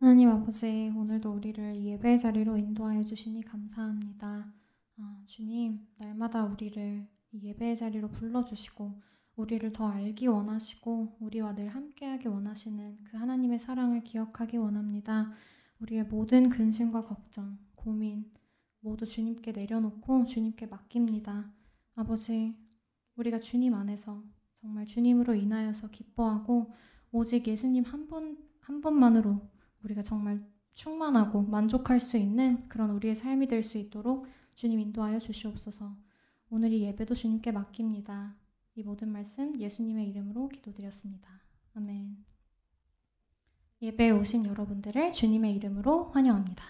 하나님 아버지, 오늘도 우리를 이 예배의 자리로 인도하여 주시니 감사합니다. 주님, 날마다 우리를 이 예배의 자리로 불러주시고 우리를 더 알기 원하시고 우리와 늘 함께하기 원하시는 그 하나님의 사랑을 기억하기 원합니다. 우리의 모든 근심과 걱정, 고민 모두 주님께 내려놓고 주님께 맡깁니다. 아버지, 우리가 주님 안에서 정말 주님으로 인하여서 기뻐하고 오직 예수님 한 분만으로 우리가 정말 충만하고 만족할 수 있는 그런 우리의 삶이 될 수 있도록 주님 인도하여 주시옵소서. 오늘 이 예배도 주님께 맡깁니다. 이 모든 말씀 예수님의 이름으로 기도드렸습니다. 아멘. 예배에 오신 여러분들을 주님의 이름으로 환영합니다.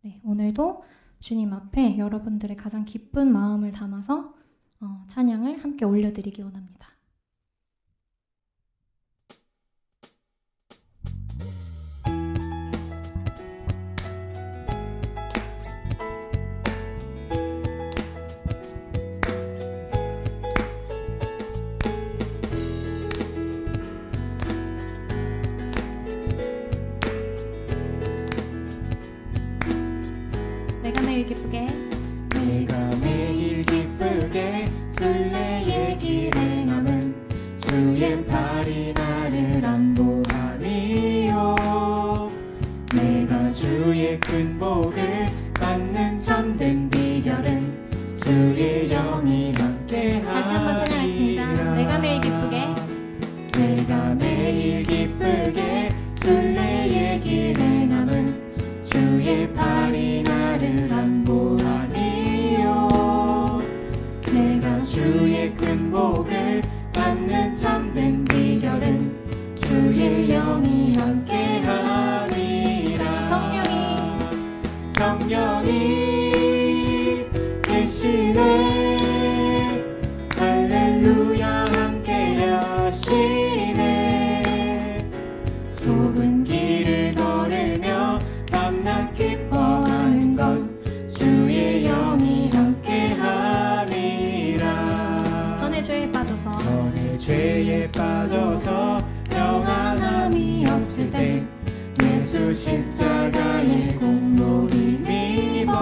네, 오늘도 주님 앞에 여러분들의 가장 기쁜 마음을 담아서 찬양을 함께 올려드리기 원합니다. 내가 매일 기쁘게 순례의 길 행함은 주의 팔이 나를 안보하리요. 내가 주의 큰 복을 받는 참된 비결은 주의 영이 함께하리라. 다시 한번 찬양하겠습니다. 내가 매일 기쁘게 순례의 길 행함은 주의 팔이 나를 안보하리요. 내가 주의 큰 복을 받는 참된 비결은 주의 영이 함께하리라. 성령이 계시네. 할렐루야 함께하시네. 좁은 길을 걸으며 밤낮 기뻐하는 건 주의 영이 함께하리라. 전의 죄에 빠져서 평안함이 없을 때 예수 십자가의 공로 힘입어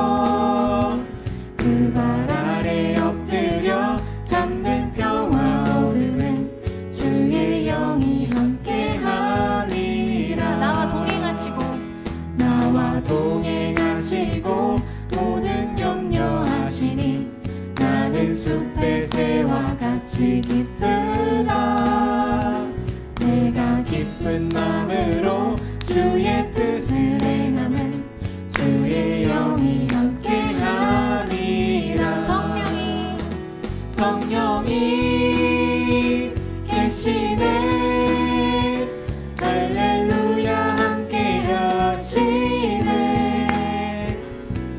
그 발 아래 엎드려 참된 평화 얻으면 주의 영이 함께하리라. 나와 동행하시고 모든 염려하시니 나는 숲의 새와 같이 기쁘다. 내가 기쁜 마음으로 주의 뜻을 행하면 주의 영이 함께하리라. 성령이 계시네. 할렐루야 함께하시네.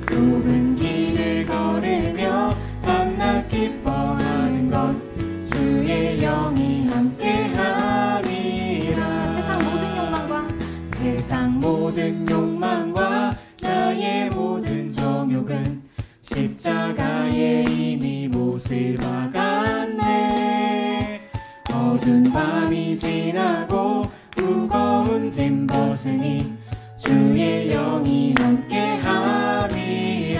좁은 길을 걸으며 밤낮 기뻐하는 것 주의 영이 함께하리라. 세상 모든 욕망과 나의 모든 정욕은 십자가에 이미 못을 박았네. 어두운 밤이 지나고 무거운 짐 벗으니 주의 영이 함께하리라.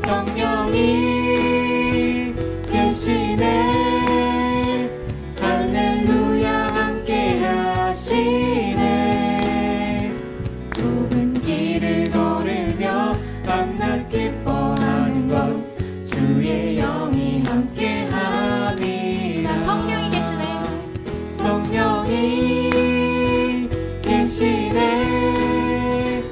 성령이 계시네. 할렐루야 함께하시네. 좁은 길을 걸으며 밤낮 기뻐하는 것 주의 영이 함께하리라. 성령이 계시네.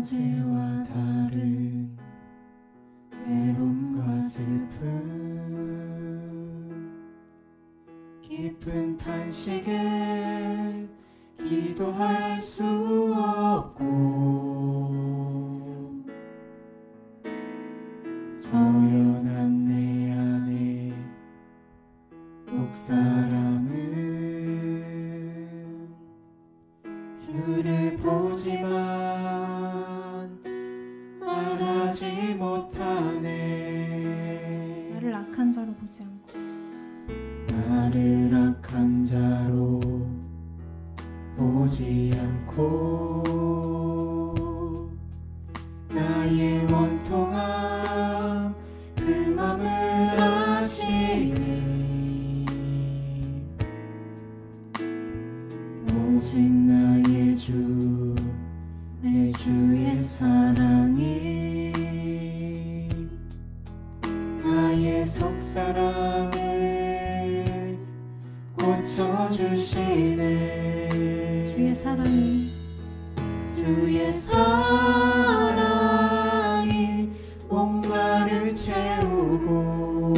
어제와 다른 외로움과 슬픔 깊은 탄식에 기도할 수 없고 저연한 내 안에 속사람은 주를 보지만 말하지 못하네. 나를 악한 자로 보지 않고 나를 악한 자로 보지 않고 나의 원통함 그 맘을 아시니 오직 나의 주 내 주의 사랑이 나의 속사랑을 고쳐주시네. 주의 사랑이 주의 사랑이 목마를 채우고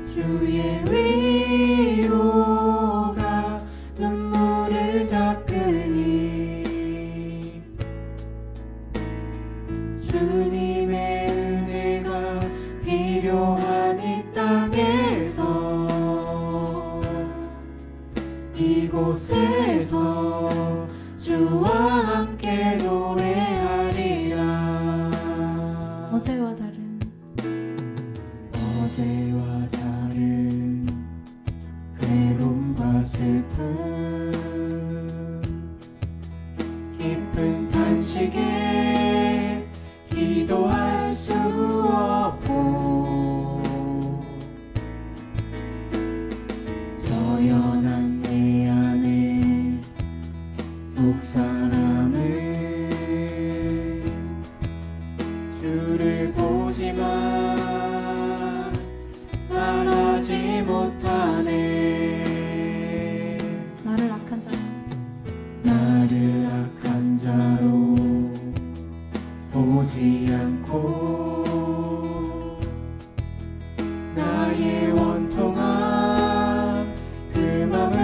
주의 위로가 눈물을 닦으니 주님의 은혜가 필요한 이 땅에서 이곳에서 주와 함께 노래하리라. 어제와 다른 괴로움과 슬픔 깊은 탄식에 기도할 수 없고 저연한 내 안에 속사람을 주를 보지만 말하지 못하네. 나를 악한 자로 보지 않고 나의 원통함 그 맘을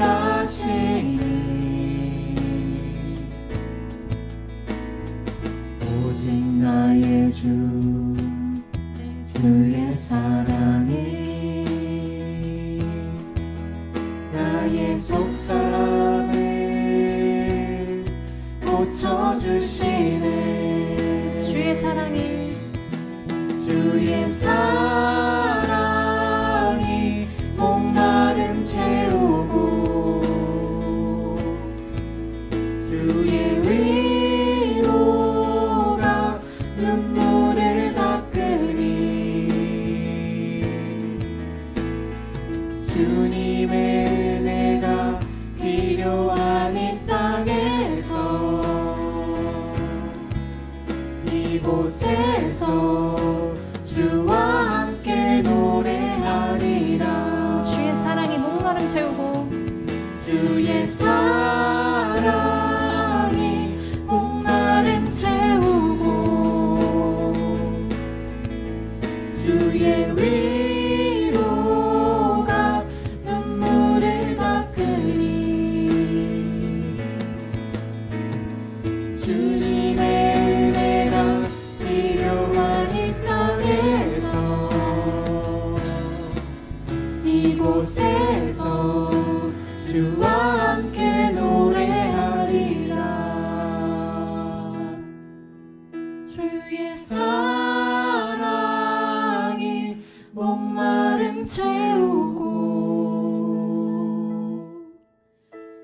아시니 오직 나의 주의 사랑이 나의 속사람을 고쳐주시네. 주의 사랑이 목마름 채우고 주의 위로가 눈물을 닦으니 주님의 은혜가 필요한 이 땅에서 이곳에서 주와 함께 노래하리라. 주의 사랑이 목마름 채우고 주의 사랑이 목마름 채우고 주의 위로가 눈물을 닦으니 주님의 은혜가 필요한 이 땅에서 이곳에서 주와 함께 노래하리라. 주의 사랑이 목마름 채우고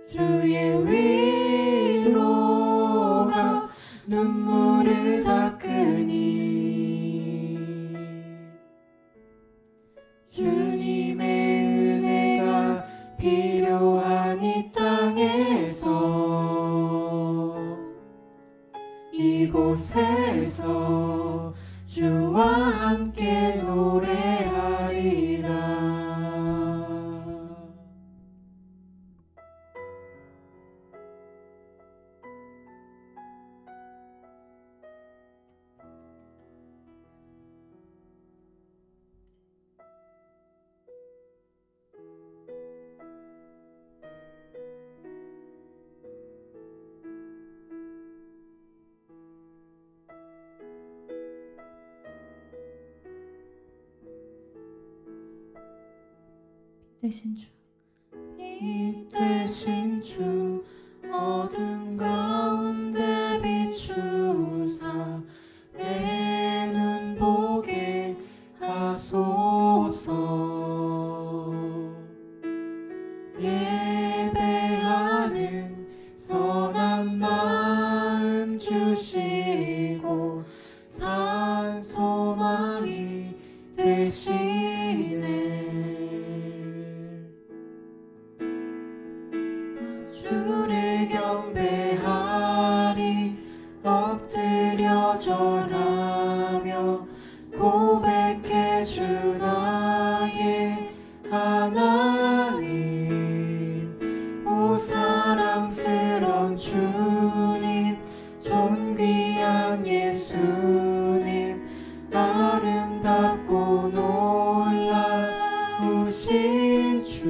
주의 위로가 눈물을 닦으니 주님의 은혜가 필요한 이 땅에서 이곳에서 주와 함께 노래하리라. 되신 주, 빛 되신 주, 어둠 가운데 비추사 내 눈 보게 하소서. 예배하는 선한 마음 주시고 산 소망이 되시네. 주를 경배하리 엎드려 절하며 고백해 주 나의 하나님. 오 사랑스런 주님, 존귀한 예수님, 아름답고 놀라우신 주.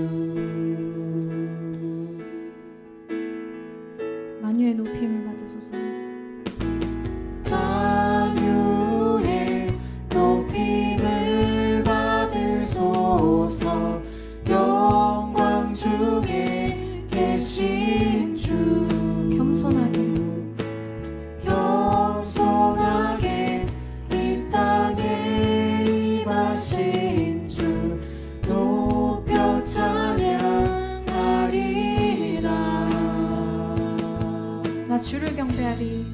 만유의 높임을 받으소서. 만유의 높임을 받으소서. 영광 중에 계신 주. 겸손하게 이 땅에 임하신 주, 높여 찬양하리라. 나 주를 경배하리.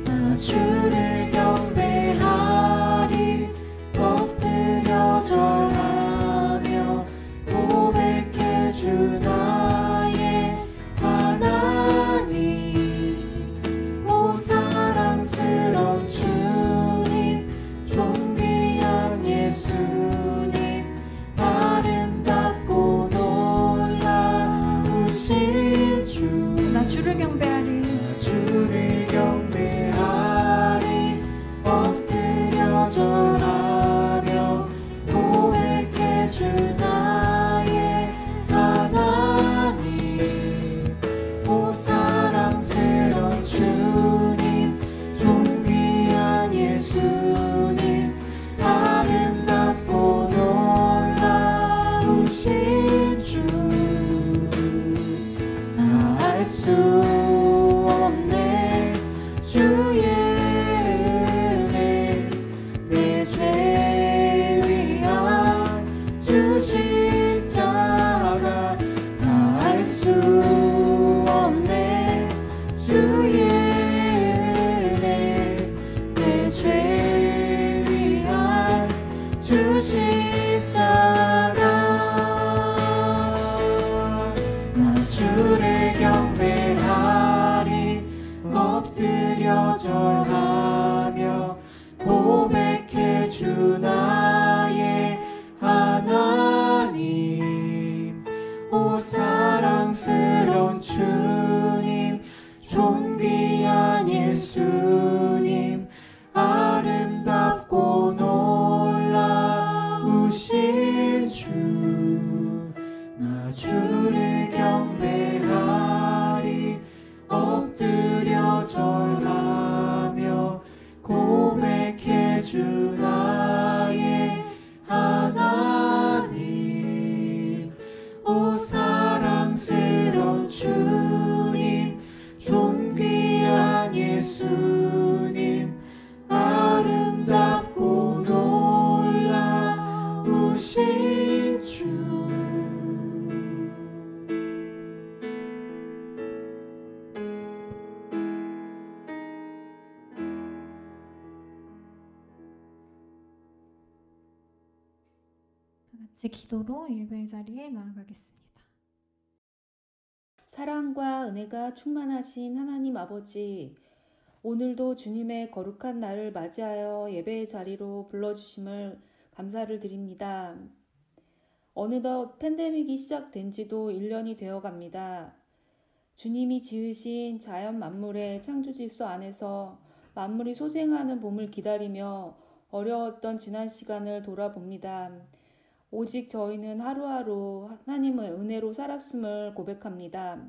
나 주를 경배하리 엎드려 절하며 고백해 주 나의 하나님. 오 사랑스런 주님, 존귀한 예수님, 아름답고 놀라우신 주. 나 주를 경배하리. 주를 경배하리 엎드려 절하며 고백해 주 나의 하나님. 오 사랑스런 주님, 존귀한 예수님, 아름답고 놀라우신 주. 나 알 수 없네 주의 은혜, 내 죄 위한 주 십자가. 나 알 수 없네 주의 은혜, 내 죄 위한 주 십자가. 나 주를 경배하리 엎드려 절하며 고백해 주 나의 하나님. 오 사랑스런 주님, 존귀한 예수님, 아름답고 놀라우신 주. 나 주를 경배하리 엎드려 절하며 고백해 주 나의 하나님. 오 사랑스런 주님, 존귀한 예수님, 아름답고 놀라우신 주. 같이 기도로 예배의 자리에 나아가겠습니다. 사랑과 은혜가 충만하신 하나님 아버지, 오늘도 주님의 거룩한 날을 맞이하여 예배의 자리로 불러주심을 감사를 드립니다. 어느덧 팬데믹이 시작된 지도 1년이 되어갑니다. 주님이 지으신 자연 만물의 창조 질서 안에서 만물이 소생하는 봄을 기다리며 어려웠던 지난 시간을 돌아봅니다. 오직 저희는 하루하루 하나님의 은혜로 살았음을 고백합니다.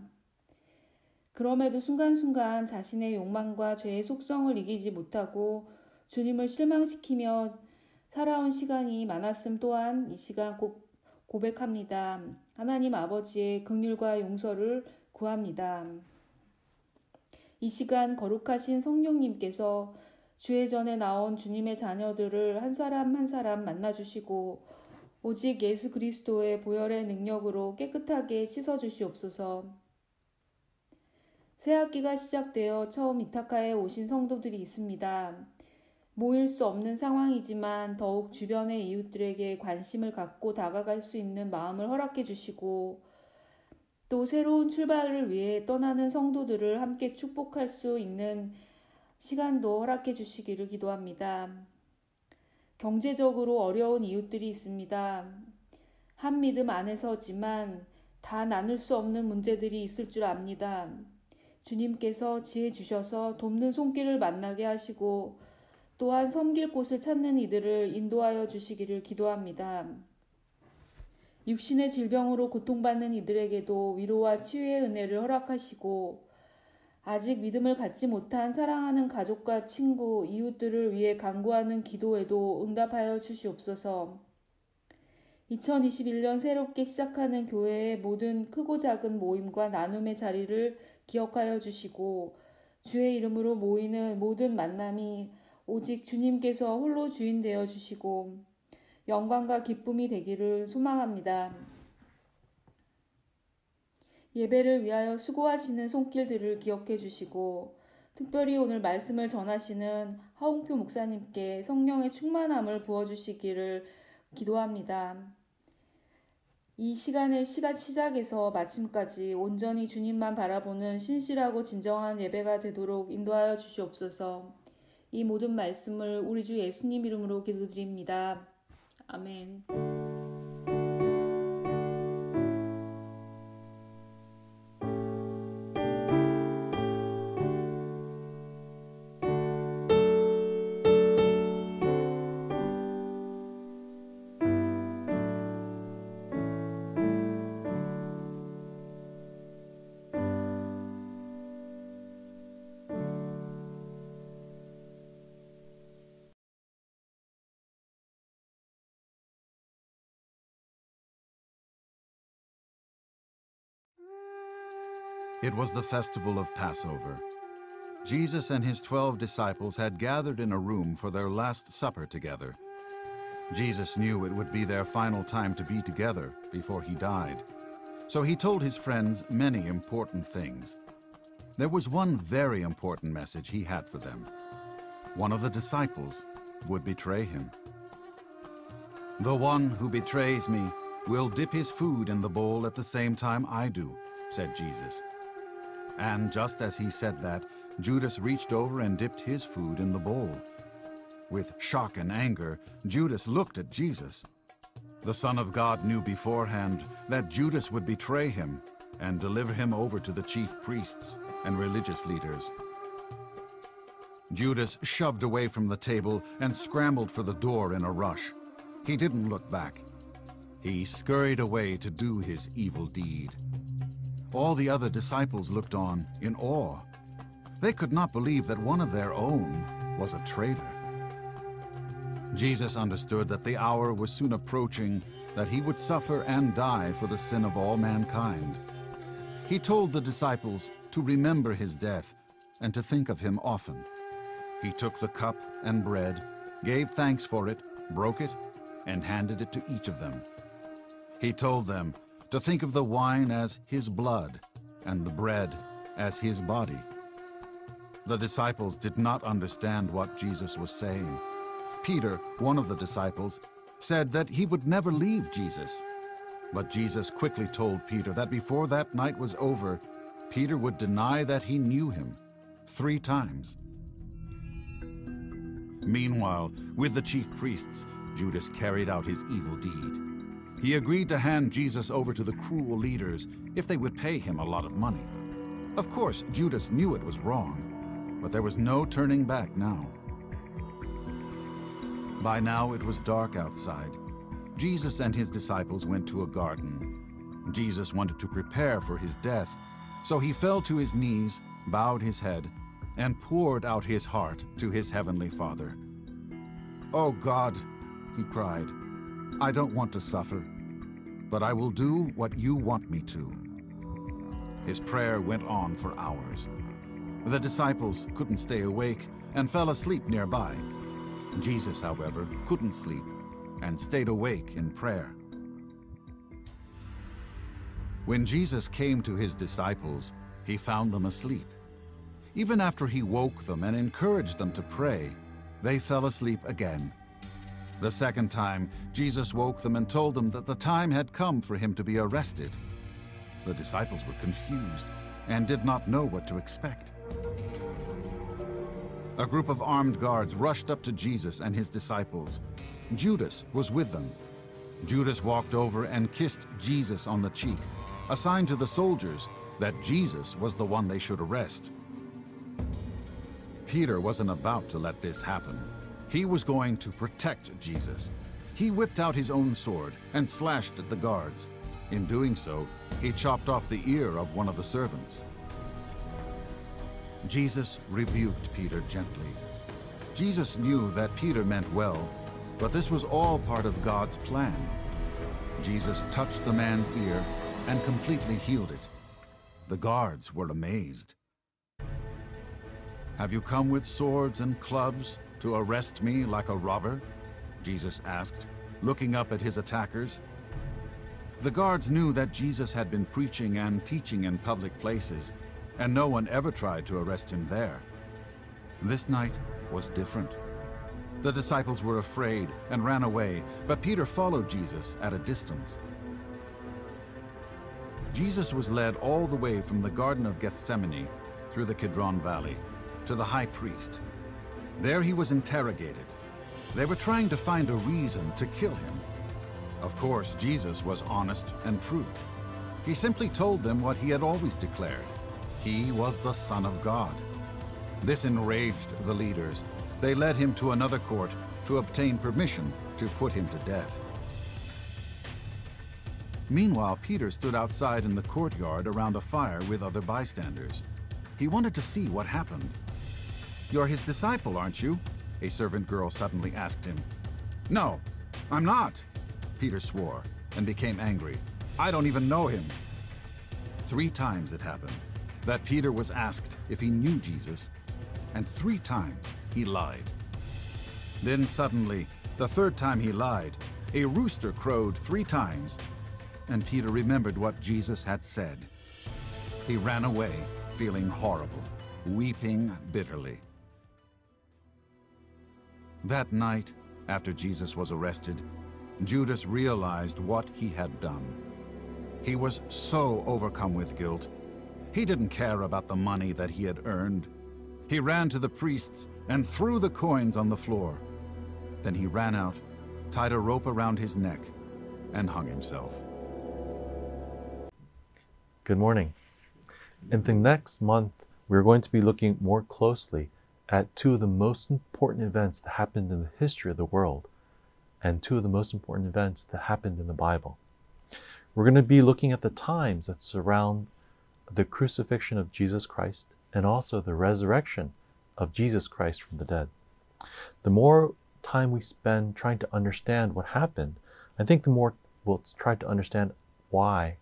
그럼에도 순간순간 자신의 욕망과 죄의 속성을 이기지 못하고 주님을 실망시키며 살아온 시간이 많았음 또한 이 시간 고백합니다. 하나님 아버지의 긍휼과 용서를 구합니다. 이 시간 거룩하신 성령님께서 주의 전에 나온 주님의 자녀들을 한 사람 한 사람 만나주시고 오직 예수 그리스도의 보혈의 능력으로 깨끗하게 씻어주시옵소서. 새 학기가 시작되어 처음 이타카에 오신 성도들이 있습니다. 모일 수 없는 상황이지만 더욱 주변의 이웃들에게 관심을 갖고 다가갈 수 있는 마음을 허락해 주시고 또 새로운 출발을 위해 떠나는 성도들을 함께 축복할 수 있는 시간도 허락해 주시기를 기도합니다. 경제적으로 어려운 이웃들이 있습니다. 한 믿음 안에서지만 다 나눌 수 없는 문제들이 있을 줄 압니다. 주님께서 지혜 주셔서 돕는 손길을 만나게 하시고 또한 섬길 곳을 찾는 이들을 인도하여 주시기를 기도합니다. 육신의 질병으로 고통받는 이들에게도 위로와 치유의 은혜를 허락하시고 아직 믿음을 갖지 못한 사랑하는 가족과 친구, 이웃들을 위해 간구하는 기도에도 응답하여 주시옵소서. 2021년 새롭게 시작하는 교회의 모든 크고 작은 모임과 나눔의 자리를 기억하여 주시고 주의 이름으로 모이는 모든 만남이 오직 주님께서 홀로 주인 되어 주시고 영광과 기쁨이 되기를 소망합니다. 예배를 위하여 수고하시는 손길들을 기억해 주시고 특별히 오늘 말씀을 전하시는 하홍표 목사님께 성령의 충만함을 부어주시기를 기도합니다. 이 시간의 시작에서 마침까지 온전히 주님만 바라보는 신실하고 진정한 예배가 되도록 인도하여 주시옵소서. 이 모든 말씀을 우리 주 예수님 이름으로 기도드립니다. 아멘. It was the festival of Passover. Jesus and his 12 disciples had gathered in a room for their last supper together. Jesus knew it would be their final time to be together before he died. So he told his friends many important things. There was one very important message he had for them. One of the disciples would betray him. "The one who betrays me will dip his food in the bowl at the same time I do," said Jesus. And just as he said that, Judas reached over and dipped his food in the bowl. With shock and anger, Judas looked at Jesus. The Son of God knew beforehand that Judas would betray him and deliver him over to the chief priests and religious leaders. Judas shoved away from the table and scrambled for the door in a rush. He didn't look back. He scurried away to do his evil deed. All the other disciples looked on in awe. They could not believe that one of their own was a traitor. Jesus understood that the hour was soon approaching, that he would suffer and die for the sin of all mankind. He told the disciples to remember his death and to think of him often. He took the cup and bread, gave thanks for it, broke it, and handed it to each of them. He told them to think of the wine as his blood and the bread as his body. The disciples did not understand what Jesus was saying. Peter, one of the disciples, said that he would never leave Jesus. But Jesus quickly told Peter that before that night was over, Peter would deny that he knew him 3 times. Meanwhile, with the chief priests, Judas carried out his evil deed. He agreed to hand Jesus over to the cruel leaders if they would pay him a lot of money. Of course, Judas knew it was wrong, but there was no turning back now. By now it was dark outside. Jesus and his disciples went to a garden. Jesus wanted to prepare for his death, so he fell to his knees, bowed his head, and poured out his heart to his heavenly Father. "Oh God," he cried, "I don't want to suffer. but I will do what you want me to." His prayer went on for hours. The disciples couldn't stay awake and fell asleep nearby. Jesus, however, couldn't sleep and stayed awake in prayer. When Jesus came to his disciples, he found them asleep. Even after he woke them and encouraged them to pray, they fell asleep again. The second time, Jesus woke them and told them that the time had come for him to be arrested. The disciples were confused and did not know what to expect. A group of armed guards rushed up to Jesus and his disciples. Judas was with them. Judas walked over and kissed Jesus on the cheek, a sign to the soldiers that Jesus was the one they should arrest. Peter wasn't about to let this happen. He was going to protect Jesus. He whipped out his own sword and slashed at the guards. In doing so, he chopped off the ear of one of the servants. Jesus rebuked Peter gently. Jesus knew that Peter meant well, but this was all part of God's plan. Jesus touched the man's ear and completely healed it. The guards were amazed. "Have you come with swords and clubs to arrest me like a robber?" Jesus asked, looking up at his attackers. The guards knew that Jesus had been preaching and teaching in public places, and no one ever tried to arrest him there. This night was different. The disciples were afraid and ran away, but Peter followed Jesus at a distance. Jesus was led all the way from the Garden of Gethsemane through the Kidron Valley to the high priest. There he was interrogated. They were trying to find a reason to kill him. Of course, Jesus was honest and true. He simply told them what he had always declared. He was the Son of God. This enraged the leaders. They led him to another court to obtain permission to put him to death. Meanwhile, Peter stood outside in the courtyard around a fire with other bystanders. He wanted to see what happened. "You're his disciple, aren't you?" a servant girl suddenly asked him. "No, I'm not," Peter swore and became angry. "I don't even know him." 3 times it happened that Peter was asked if he knew Jesus, and 3 times he lied. Then suddenly, the 3rd time he lied, a rooster crowed 3 times, and Peter remembered what Jesus had said. He ran away, feeling horrible, weeping bitterly. That night, after Jesus was arrested, Judas realized what he had done. He was so overcome with guilt. He didn't care about the money that he had earned. He ran to the priests and threw the coins on the floor. Then he ran out, tied a rope around his neck, and hung himself. Good morning. In the next month, we're going to be looking more closely at 2 of the most important events that happened in the history of the world, and 2 of the most important events that happened in the Bible. We're going to be looking at the times that surround the crucifixion of Jesus Christ and also the resurrection of Jesus Christ from the dead. The more time we spend trying to understand what happened, I think the more we'll try to understand why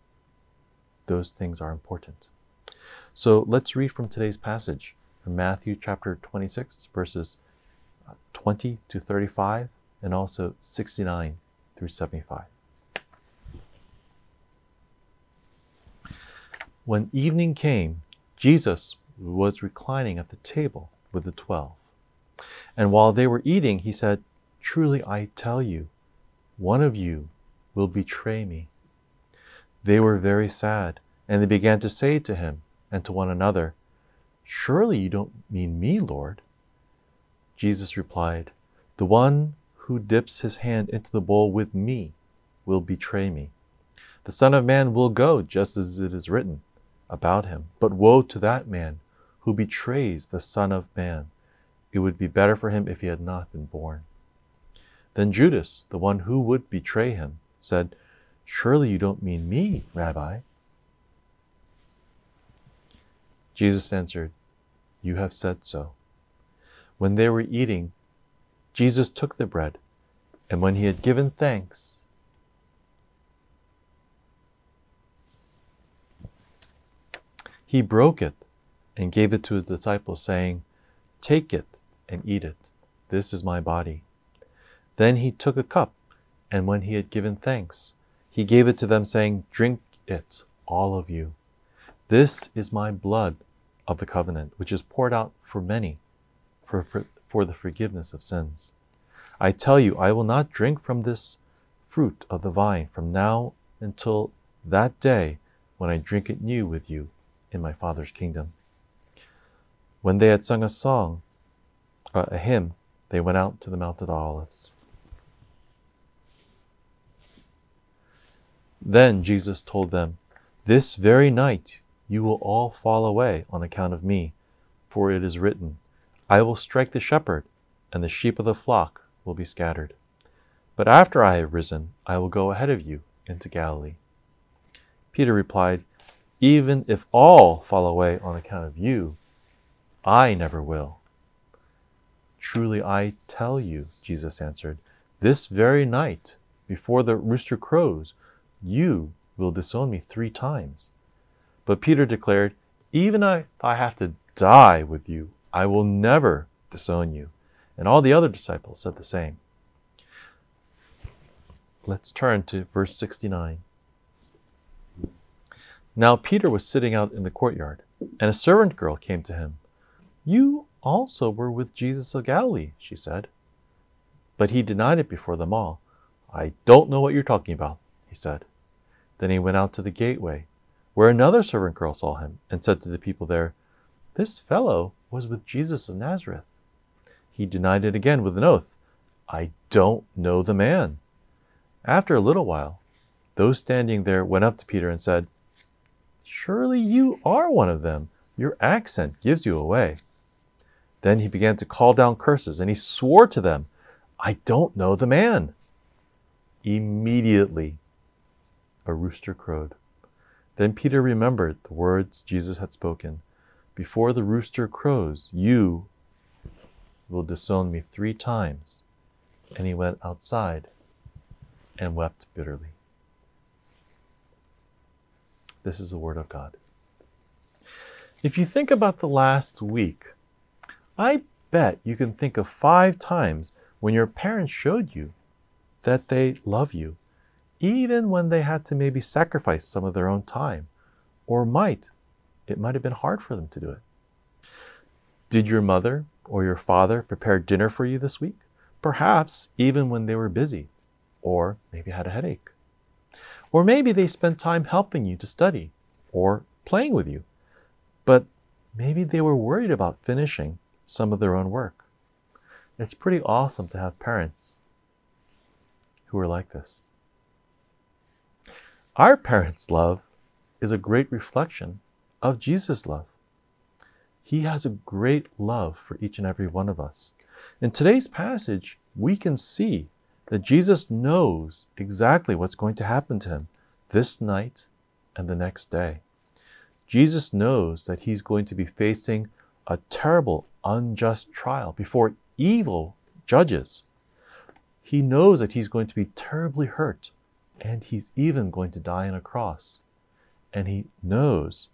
those things are important. So let's read from today's passage, from Matthew chapter 26, verses 20 to 35, and also 69 through 75. When evening came, Jesus was reclining at the table with the 12. And while they were eating, he said, "Truly I tell you, one of you will betray me." They were very sad, and they began to say to him and to one another, "Surely you don't mean me, Lord." Jesus replied, "The one who dips his hand into the bowl with me will betray me. The Son of Man will go just as it is written about him. But woe to that man who betrays the Son of Man. It would be better for him if he had not been born." Then Judas, the one who would betray him, said, "Surely you don't mean me, Rabbi." Jesus answered, "You have said so." When they were eating, Jesus took the bread, and when he had given thanks, He broke it and gave it to his disciples, saying, "Take it and eat it. This is my body." Then he took a cup, and when he had given thanks, he gave it to them, saying, "Drink it, all of you. This is my blood of the covenant, which is poured out for many for the forgiveness of sins. I tell you, I will not drink from this fruit of the vine from now until that day when I drink it new with you in my Father's kingdom." When they had sung a hymn, they went out to the Mount of Olives. Then Jesus told them, "This very night you will all fall away on account of me, for it is written, I will strike the shepherd, and the sheep of the flock will be scattered. But after I have risen, I will go ahead of you into Galilee." Peter replied, "Even if all fall away on account of you, I never will." "Truly I tell you," Jesus answered, "this very night, before the rooster crows, you will disown me 3 times. But Peter declared, "Even if I have to die with you, I will never disown you." And all the other disciples said the same. Let's turn to verse 69. Now Peter was sitting out in the courtyard, and a servant girl came to him. "You also were with Jesus of Galilee," she said. But he denied it before them all. "I don't know what you're talking about," he said. Then he went out to the gateway, where another servant girl saw him, and said to the people there, "This fellow was with Jesus of Nazareth." He denied it again with an oath. "I don't know the man." After a little while, those standing there went up to Peter and said, "Surely you are one of them. Your accent gives you away." Then he began to call down curses, and he swore to them, "I don't know the man." Immediately, a rooster crowed. Then Peter remembered the words Jesus had spoken, "Before the rooster crows, you will disown me 3 times." And he went outside and wept bitterly. This is the word of God. If you think about the last week, I bet you can think of 5 times when your parents showed you that they love you, even when they had to maybe sacrifice some of their own time, or it might have been hard for them to do it. Did your mother or your father prepare dinner for you this week? Perhaps even when they were busy, or maybe had a headache. Or maybe they spent time helping you to study, or playing with you. But maybe they were worried about finishing some of their own work. It's pretty awesome to have parents who are like this. Our parents' love is a great reflection of Jesus' love. He has a great love for each and every one of us. In today's passage, we can see that Jesus knows exactly what's going to happen to him this night and the next day. Jesus knows that he's going to be facing a terrible, unjust trial before evil judges. He knows that he's going to be terribly hurt, and he's even going to die on a cross. And he knows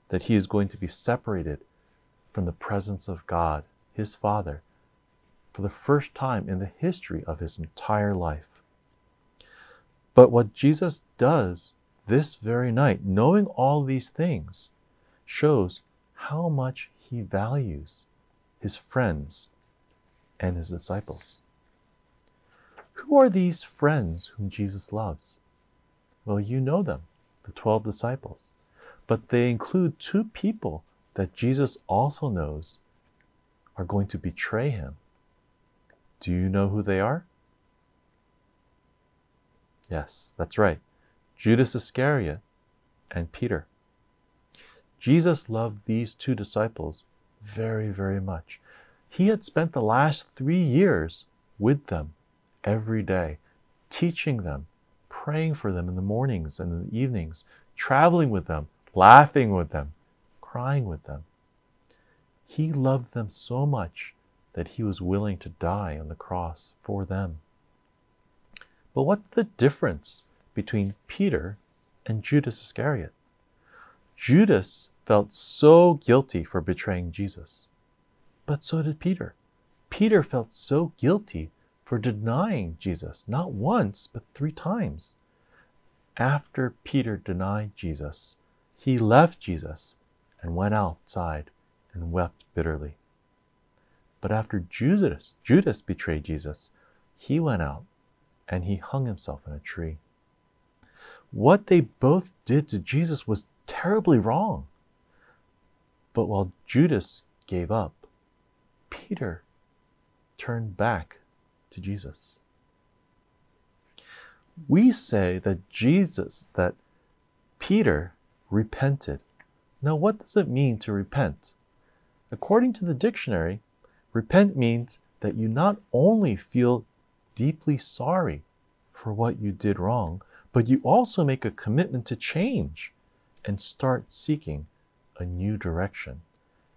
that he is going to be separated from the presence of God, his Father, for the first time in the history of his entire life. But what Jesus does this very night, knowing all these things, shows how much he values his friends and his disciples. Who are these friends whom Jesus loves? Well, you know them, the 12 disciples. But they include 2 people that Jesus also knows are going to betray him. Do you know who they are? Yes, that's right. Judas Iscariot and Peter. Jesus loved these 2 disciples very, very much. He had spent the last 3 years with them every day, teaching them, praying for them in the mornings and in the evenings, traveling with them, laughing with them, crying with them. He loved them so much that he was willing to die on the cross for them. But what's the difference between Peter and Judas Iscariot? Judas felt so guilty for betraying Jesus. But so did Peter. Peter felt so guilty for denying Jesus, not once, but 3 times. After Peter denied Jesus, he left Jesus and went outside and wept bitterly. But after Judas betrayed Jesus, he went out and he hung himself in a tree. What they both did to Jesus was terribly wrong. But while Judas gave up, Peter turned back to Jesus. We say that Peter repented. Now, what does it mean to repent? According to the dictionary, repent means that you not only feel deeply sorry for what you did wrong, but you also make a commitment to change and start seeking a new direction.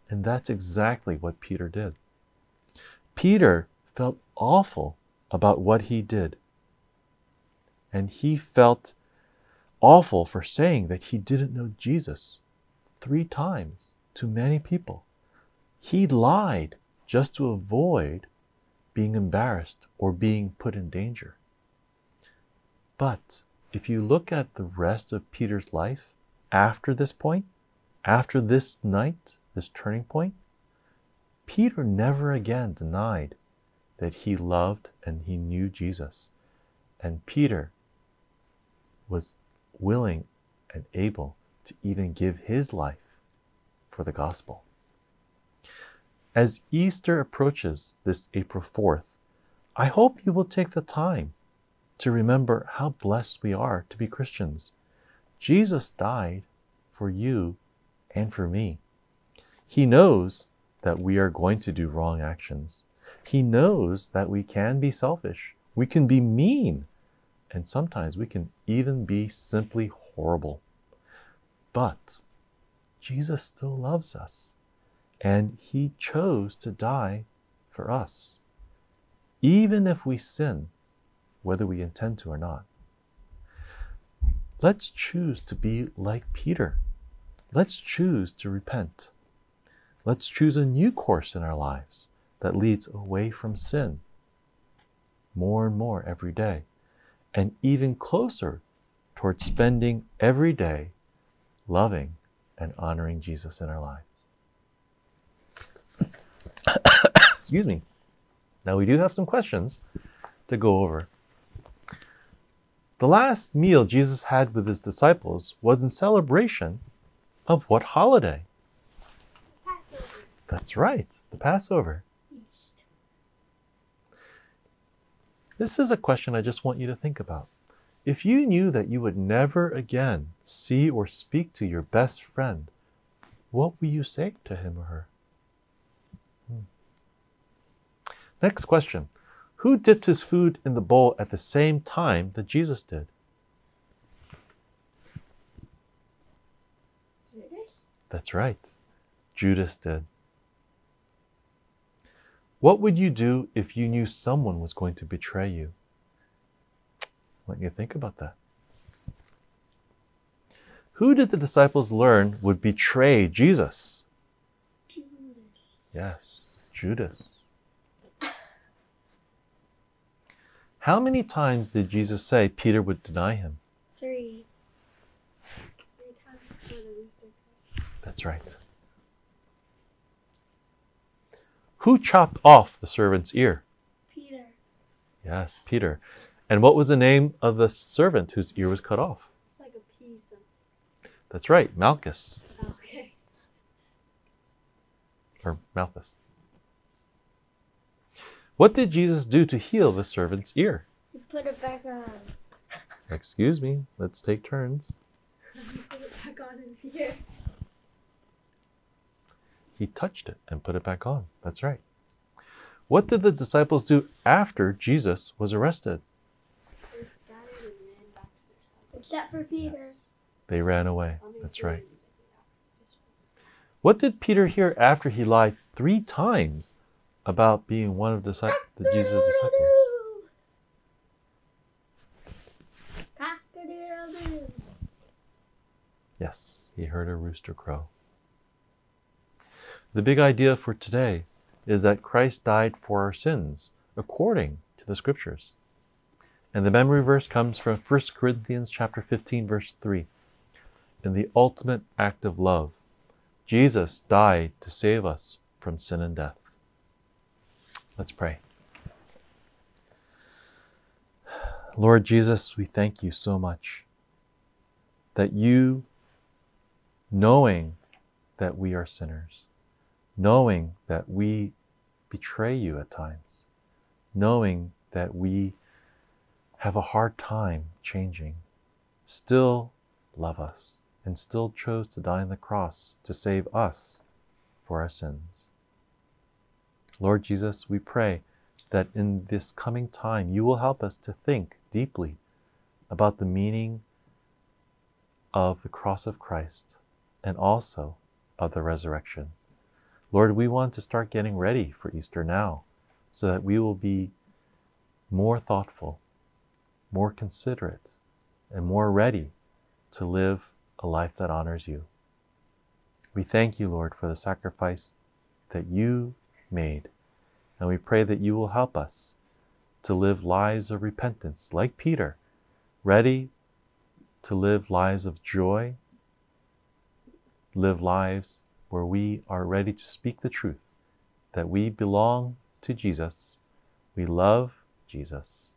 And that's exactly what Peter did. Peter felt awful about what he did. And he felt awful for saying that he didn't know Jesus 3 times to many people. He lied just to avoid being embarrassed or being put in danger. But if you look at the rest of Peter's life after this point, after this night, this turning point, Peter never again denied that he loved and he knew Jesus. And Peter was willing and able to even give his life for the gospel. As Easter approaches this April 4th, I hope you will take the time to remember how blessed we are to be Christians. Jesus died for you and for me. He knows that we are going to do wrong actions. He knows that we can be selfish. We can be mean. And sometimes we can even be simply horrible. But Jesus still loves us. And he chose to die for us. Even if we sin, whether we intend to or not. Let's choose to be like Peter. Let's choose to repent. Let's choose a new course in our lives that leads away from sin more and more every day, and even closer towards spending every day loving and honoring Jesus in our lives. Excuse me. Now we do have some questions to go over. The last meal Jesus had with his disciples was in celebration of what holiday? Passover. That's right, the Passover. Feast. This is a question I just want you to think about. If you knew that you would never again see or speak to your best friend, what would you say to him or her? Next question. Who dipped his food in the bowl at the same time that Jesus did? Judas. That's right. Judas did. What would you do if you knew someone was going to betray you? I want you to think about that. Who did the disciples learn would betray Jesus? Judas. Yes, Judas. How many times did Jesus say Peter would deny him? 3. 3 times before the rooster crowed. That's right. Who chopped off the servant's ear? Peter. Yes, Peter. And what was the name of the servant whose ear was cut off? It's like a piece of. That's right, Malchus, Okay. or Malchus. What did Jesus do to heal the servant's ear? He put it back on. Excuse me, let's take turns. He put it back on his ear. He touched it and put it back on. That's right. What did the disciples do after Jesus was arrested? They scattered and ran back to their house. Except for Peter. Yes, they ran away. That's right. What did Peter hear after he lied 3 times about being one of the Jesus' disciples? Cock-a-doodle-doo. Yes, he heard a rooster crow. The big idea for today is that Christ died for our sins according to the scriptures. And the memory verse comes from 1 Corinthians chapter 15, verse 3. In the ultimate act of love, Jesus died to save us from sin and death. Let's pray. Lord Jesus, we thank you so much that you, knowing that we are sinners, knowing that we betray you at times, knowing that we have a hard time changing, still love us and still chose to die on the cross to save us for our sins. Lord Jesus, we pray that in this coming time, you will help us to think deeply about the meaning of the cross of Christ and also of the resurrection. Lord, we want to start getting ready for Easter now so that we will be more thoughtful, more considerate, and more ready to live a life that honors you. We thank you, Lord, for the sacrifice that you made, and we pray that you will help us to live lives of repentance, like Peter, ready to live lives of joy, live lives where we are ready to speak the truth, that we belong to Jesus, we love Jesus,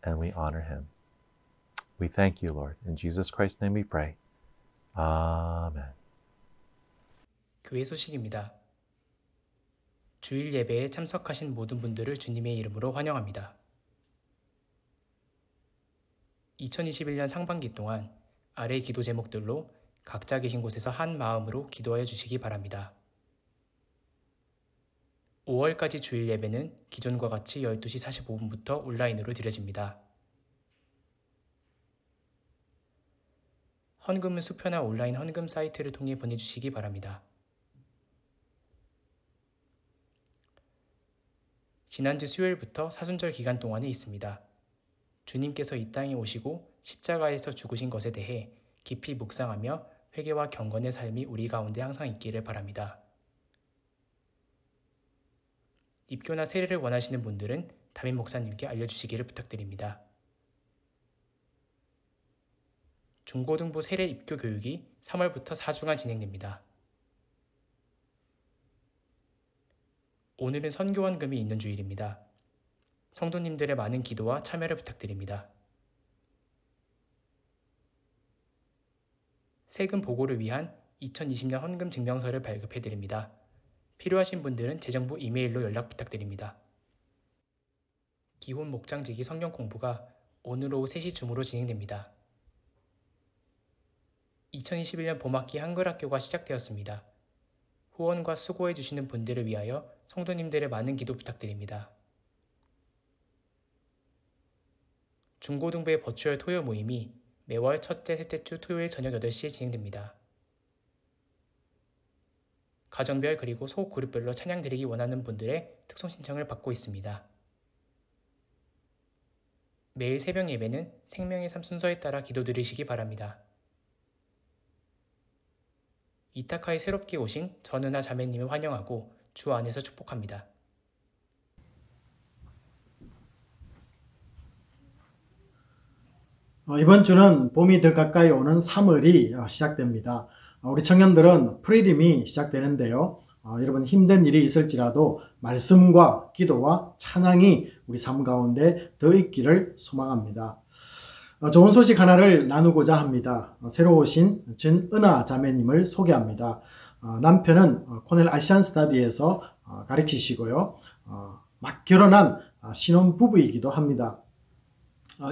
and we honor him. We thank you, Lord. In Jesus Christ's name we pray. 아멘. 교회 소식입니다. 주일 예배에 참석하신 모든 분들을 주님의 이름으로 환영합니다. 2021년 상반기 동안 아래 기도 제목들로 각자 계신 곳에서 한 마음으로 기도하여 주시기 바랍니다. 5월까지 주일 예배는 기존과 같이 12시 45분부터 온라인으로 드려집니다. 헌금은 수표나 온라인 헌금 사이트를 통해 보내주시기 바랍니다. 지난주 수요일부터 사순절 기간 동안에 있습니다. 주님께서 이 땅에 오시고 십자가에서 죽으신 것에 대해 깊이 묵상하며 회개와 경건의 삶이 우리 가운데 항상 있기를 바랍니다. 입교나 세례를 원하시는 분들은 담임 목사님께 알려주시기를 부탁드립니다. 중고등부 세례 입교 교육이 3월부터 4주간 진행됩니다. 오늘은 선교원금이 있는 주일입니다. 성도님들의 많은 기도와 참여를 부탁드립니다. 세금 보고를 위한 2020년 헌금 증명서를 발급해드립니다. 필요하신 분들은 재정부 이메일로 연락 부탁드립니다. 기혼 목장지기 성경 공부가 오늘 오후 3시 줌으로 진행됩니다. 2021년 봄학기 한글학교가 시작되었습니다. 후원과 수고해 주시는 분들을 위하여 성도님들의 많은 기도 부탁드립니다. 중고등부의 버추얼 토요 모임이 매월 첫째, 셋째 주 토요일 저녁 8시에 진행됩니다. 가정별 그리고 소그룹별로 찬양 드리기 원하는 분들의 특송 신청을 받고 있습니다. 매일 새벽 예배는 생명의 삶 순서에 따라 기도 드리시기 바랍니다. 이타카에 새롭게 오신 전은아 자매님을 환영하고 주 안에서 축복합니다. 이번 주는 봄이 더 가까이 오는 3월이 시작됩니다. 우리 청년들은 프리림이 시작되는데요. 여러분 힘든 일이 있을지라도 말씀과 기도와 찬양이 우리 삶 가운데 더 있기를 소망합니다. 좋은 소식 하나를 나누고자 합니다. 새로 오신 전은아 자매님을 소개합니다. 남편은 코넬 아시안 스타디에서 가르치시고요. 막 결혼한 신혼부부이기도 합니다.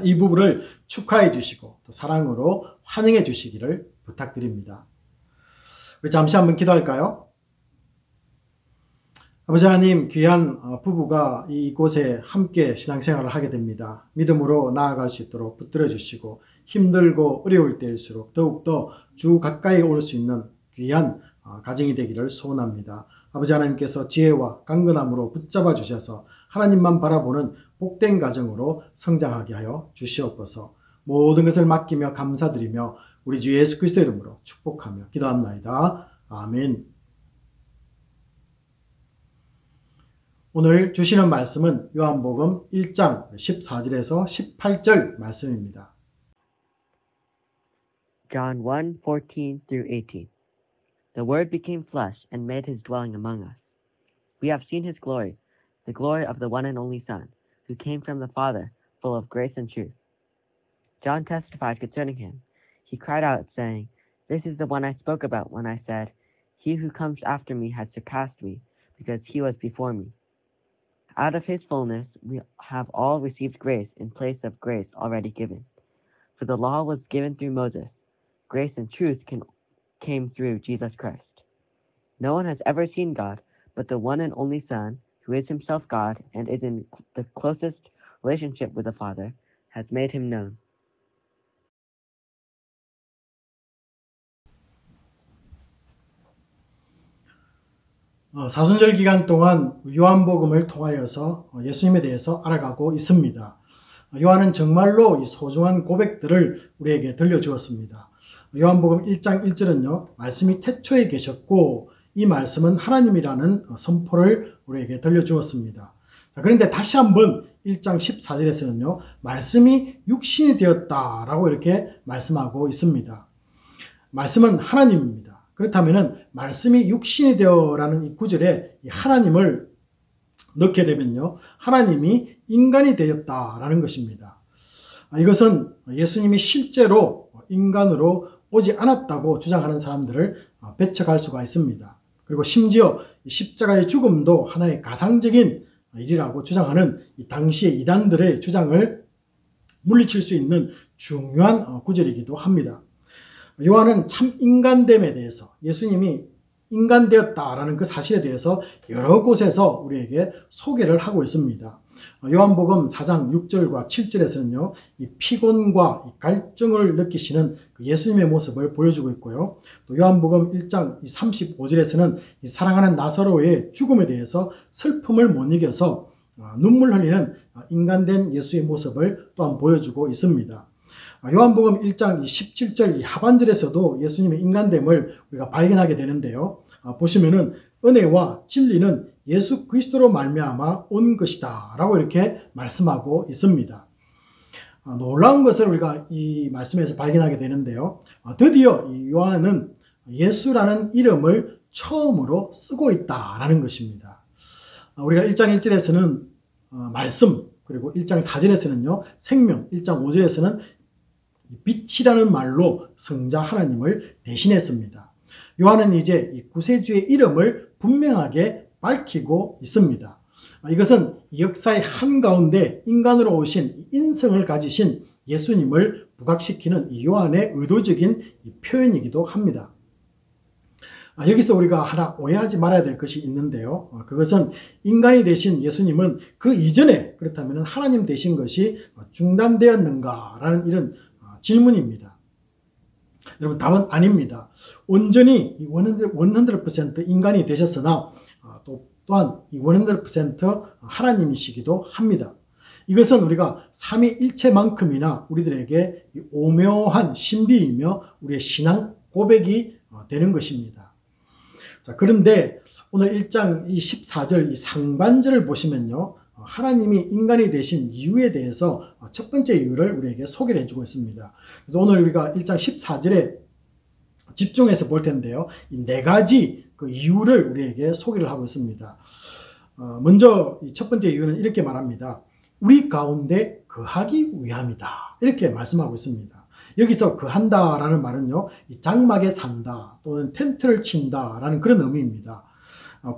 이 부부를 축하해 주시고 또 사랑으로 환영해 주시기를 부탁드립니다. 우리 잠시 한번 기도할까요? 아버지 하나님, 귀한 부부가 이곳에 함께 신앙생활을 하게 됩니다. 믿음으로 나아갈 수 있도록 붙들어 주시고 힘들고 어려울 때일수록 더욱더 주 가까이 올 수 있는 귀한 가정이 되기를 소원합니다. 아버지 하나님께서 지혜와 강건함으로 붙잡아 주셔서 하나님만 바라보는 복된 가정으로 성장하게 하여 주시옵소서. 모든 것을 맡기며 감사드리며 우리 주 예수 그리스도 이름으로 축복하며 기도합나이다. 아멘. 오늘 주시는 말씀은 요한복음 1장 14절에서 18절 말씀입니다. John 1:14 through 18. The Word became flesh and made his dwelling among us. We have seen his glory, the glory of the one and only Son, who came from the Father, full of grace and truth. John testified concerning him. He cried out, saying, "This is the one I spoke about when I said, 'He who comes after me has surpassed me, because he was before me.' Out of his fullness we have all received grace in place of grace already given. For the law was given through Moses. Grace and truth came through Jesus Christ. No one has ever seen God, but the one and only Son, who is himself God and is in the closest relationship with the Father, has made him known." 사순절 기간 동안 요한복음을 통하여서 예수님에 대해서 알아가고 있습니다. 요한은 정말로 이 소중한 고백들을 우리에게 들려주었습니다. 요한복음 1장 1절은요, 말씀이 태초에 계셨고 이 말씀은 하나님이라는 선포를 우리에게 들려주었습니다. 그런데 다시 한번 1장 14절에서는요, 말씀이 육신이 되었다라고 이렇게 말씀하고 있습니다. 말씀은 하나님입니다. 그렇다면은 말씀이 육신이 되어라는 이 구절에 이 하나님을 넣게 되면요, 하나님이 인간이 되었다라는 것입니다. 이것은 예수님이 실제로 인간으로 오지 않았다고 주장하는 사람들을 배척할 수가 있습니다. 그리고 심지어 십자가의 죽음도 하나의 가상적인 일이라고 주장하는 이 당시의 이단들의 주장을 물리칠 수 있는 중요한 구절이기도 합니다. 요한은 참 인간됨에 대해서, 예수님이 인간되었다라는 그 사실에 대해서 여러 곳에서 우리에게 소개를 하고 있습니다. 요한복음 4장 6절과 7절에서는요, 이 피곤과 이 갈증을 느끼시는 그 예수님의 모습을 보여주고 있고요. 또 요한복음 1장 35절에서는 이 사랑하는 나사로의 죽음에 대해서 슬픔을 못 이겨서 눈물 흘리는 인간된 예수의 모습을 또한 보여주고 있습니다. 요한복음 1장 17절 이 하반절에서도 예수님의 인간됨을 우리가 발견하게 되는데요. 보시면은 은혜와 진리는 예수 그리스도로 말미암아 온 것이다 라고 이렇게 말씀하고 있습니다. 놀라운 것을 우리가 이 말씀에서 발견하게 되는데요. 드디어 이 요한은 예수라는 이름을 처음으로 쓰고 있다라는 것입니다. 우리가 1장 1절에서는 말씀, 그리고 1장 4절에서는요 생명, 1장 5절에서는 빛이라는 말로 성자 하나님을 대신했습니다. 요한은 이제 이 구세주의 이름을 분명하게 밝히고 있습니다. 이것은 역사의 한가운데 인간으로 오신 인성을 가지신 예수님을 부각시키는 이 요한의 의도적인 표현이기도 합니다. 여기서 우리가 하나 오해하지 말아야 될 것이 있는데요. 그것은 인간이 되신 예수님은 그 이전에 그렇다면 하나님 되신 것이 중단되었는가라는 이런 질문입니다. 여러분, 답은 아닙니다. 온전히 100% 인간이 되셨으나 또한 100% 하나님이시기도 합니다. 이것은 우리가 삼위일체만큼이나 우리들에게 오묘한 신비이며 우리의 신앙 고백이 되는 것입니다. 자, 그런데 오늘 1장 14절 이 상반절을 보시면요, 하나님이 인간이 되신 이유에 대해서 첫 번째 이유를 우리에게 소개를 해주고 있습니다. 그래서 오늘 우리가 1장 14절에 집중해서 볼 텐데요, 이 네 가지 그 이유를 우리에게 소개를 하고 있습니다. 먼저 첫 번째 이유는 이렇게 말합니다. 우리 가운데 거하기 위함이다, 이렇게 말씀하고 있습니다. 여기서 거한다라는 말은요, 이 장막에 산다 또는 텐트를 친다라는 그런 의미입니다.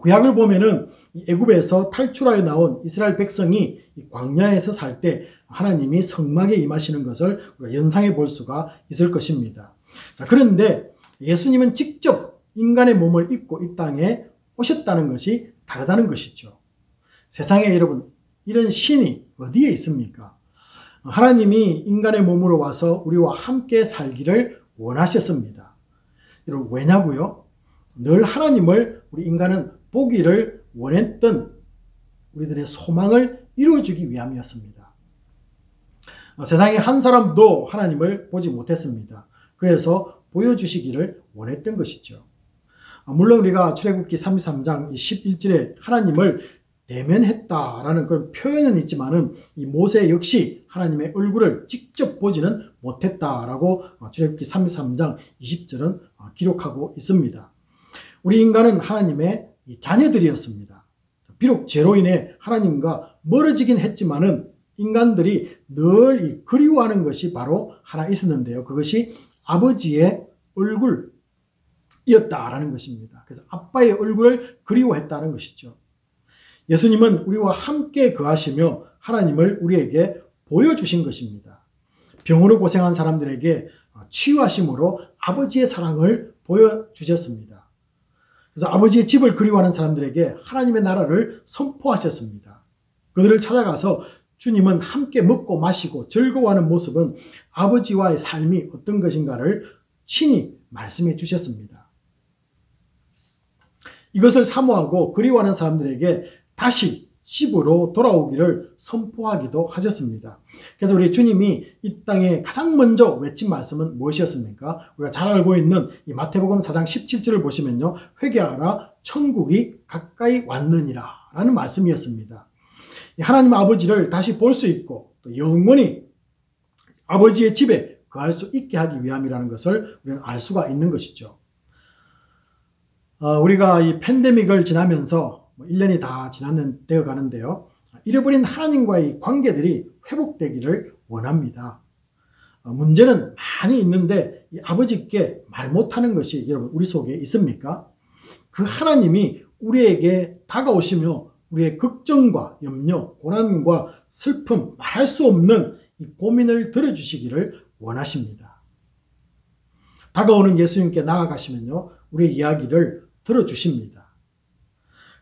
구약을 보면은 애굽에서 탈출하여 나온 이스라엘 백성이 광야에서 살 때 하나님이 성막에 임하시는 것을 우리가 연상해 볼 수가 있을 것입니다. 자, 그런데 예수님은 직접 인간의 몸을 입고 이 땅에 오셨다는 것이 다르다는 것이죠. 세상에 여러분, 이런 신이 어디에 있습니까? 하나님이 인간의 몸으로 와서 우리와 함께 살기를 원하셨습니다. 여러분, 왜냐고요? 늘 하나님을 우리 인간은 보기를 원했던 우리들의 소망을 이루어주기 위함이었습니다. 세상에 한 사람도 하나님을 보지 못했습니다. 그래서 보여주시기를 원했던 것이죠. 물론 우리가 출애굽기 33장 11절에 하나님을 대면했다라는 그런 표현은 있지만은 이 모세 역시 하나님의 얼굴을 직접 보지는 못했다라고 출애굽기 33장 20절은 기록하고 있습니다. 우리 인간은 하나님의 자녀들이었습니다. 비록 죄로 인해 하나님과 멀어지긴 했지만은 인간들이 늘 그리워하는 것이 바로 하나 있었는데요. 그것이 아버지의 얼굴이었다라는 것입니다. 그래서 아빠의 얼굴을 그리워했다는 것이죠. 예수님은 우리와 함께 거하시며 하나님을 우리에게 보여주신 것입니다. 병으로 고생한 사람들에게 치유하심으로 아버지의 사랑을 보여주셨습니다. 그래서 아버지의 집을 그리워하는 사람들에게 하나님의 나라를 선포하셨습니다. 그들을 찾아가서 주님은 함께 먹고 마시고 즐거워하는 모습은 아버지와의 삶이 어떤 것인가를 친히 말씀해 주셨습니다. 이것을 사모하고 그리워하는 사람들에게 다시 집으로 돌아오기를 선포하기도 하셨습니다. 그래서 우리 주님이 이 땅에 가장 먼저 외친 말씀은 무엇이었습니까? 우리가 잘 알고 있는 이 마태복음 4장 17절을 보시면요. 회개하라 천국이 가까이 왔느니라 라는 말씀이었습니다. 하나님 아버지를 다시 볼 수 있고 또 영원히 아버지의 집에 거할 수 있게 하기 위함이라는 것을 우리는 알 수가 있는 것이죠. 우리가 이 팬데믹을 지나면서 1년이 다 되어 가는데요. 잃어버린 하나님과의 관계들이 회복되기를 원합니다. 문제는 많이 있는데 이 아버지께 말 못하는 것이 여러분 우리 속에 있습니까? 그 하나님이 우리에게 다가오시며 우리의 걱정과 염려, 고난과 슬픔, 말할 수 없는 이 고민을 들어주시기를 원하십니다. 다가오는 예수님께 나아가시면요. 우리의 이야기를 들어주십니다.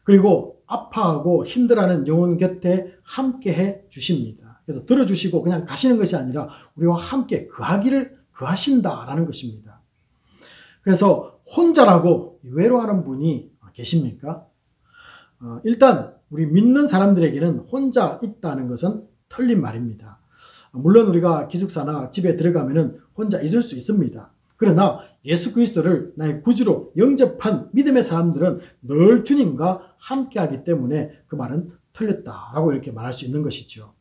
그리고 아파하고 힘들어하는 영혼 곁에 함께해 주십니다. 그래서 들어주시고 그냥 가시는 것이 아니라 우리와 함께 거하신다라는 것입니다. 그래서 혼자라고 외로워하는 분이 계십니까? 일단 우리 믿는 사람들에게는 혼자 있다는 것은 틀린 말입니다. 물론 우리가 기숙사나 집에 들어가면은 혼자 있을 수 있습니다. 그러나 예수 그리스도를 나의 구주로 영접한 믿음의 사람들은 늘 주님과 함께하기 때문에 그 말은 틀렸다라고 이렇게 말할 수 있는 것이죠.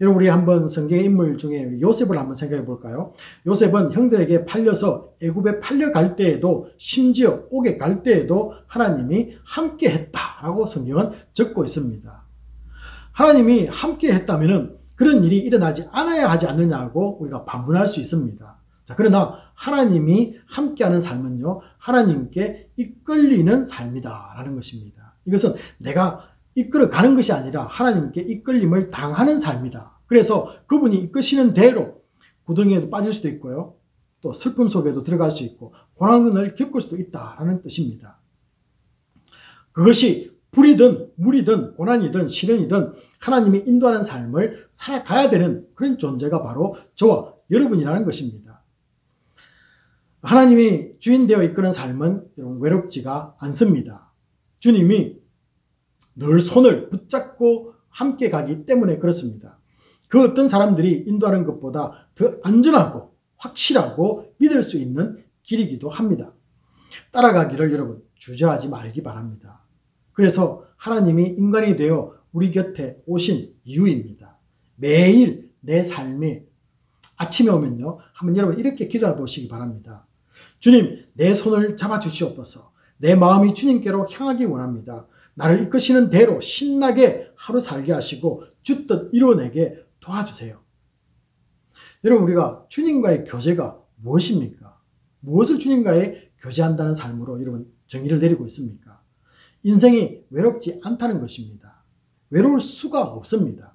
여러분 우리 한번 성경의 인물 중에 요셉을 한번 생각해 볼까요? 요셉은 형들에게 팔려서 애굽에 팔려갈 때에도 심지어 옥에 갈 때에도 하나님이 함께했다라고 성경은 적고 있습니다. 하나님이 함께했다면은 그런 일이 일어나지 않아야 하지 않느냐고 우리가 반문할 수 있습니다. 자, 그러나 하나님이 함께하는 삶은요, 하나님께 이끌리는 삶이다라는 것입니다. 이것은 내가 이끌어가는 것이 아니라 하나님께 이끌림을 당하는 삶이다. 그래서 그분이 이끄시는 대로 구덩이에도 빠질 수도 있고요, 또 슬픔 속에도 들어갈 수 있고 고난을 겪을 수도 있다라는 뜻입니다. 그것이 불이든 물이든 고난이든 시련이든 하나님이 인도하는 삶을 살아가야 되는 그런 존재가 바로 저와 여러분이라는 것입니다. 하나님이 주인 되어 이끄는 삶은 외롭지가 않습니다. 주님이 늘 손을 붙잡고 함께 가기 때문에 그렇습니다. 그 어떤 사람들이 인도하는 것보다 더 안전하고 확실하고 믿을 수 있는 길이기도 합니다. 따라가기를 여러분 주저하지 말기 바랍니다. 그래서 하나님이 인간이 되어 우리 곁에 오신 이유입니다. 매일 내 삶에 아침에 오면요, 한번 여러분 이렇게 기도해 보시기 바랍니다. 주님, 내 손을 잡아주시옵소서. 내 마음이 주님께로 향하기 원합니다. 나를 이끄시는 대로 신나게 하루 살게 하시고 주 뜻 이루어내게 도와주세요. 여러분, 우리가 주님과의 교제가 무엇입니까? 무엇을 주님과의 교제한다는 삶으로 여러분 정의를 내리고 있습니까? 인생이 외롭지 않다는 것입니다. 외로울 수가 없습니다.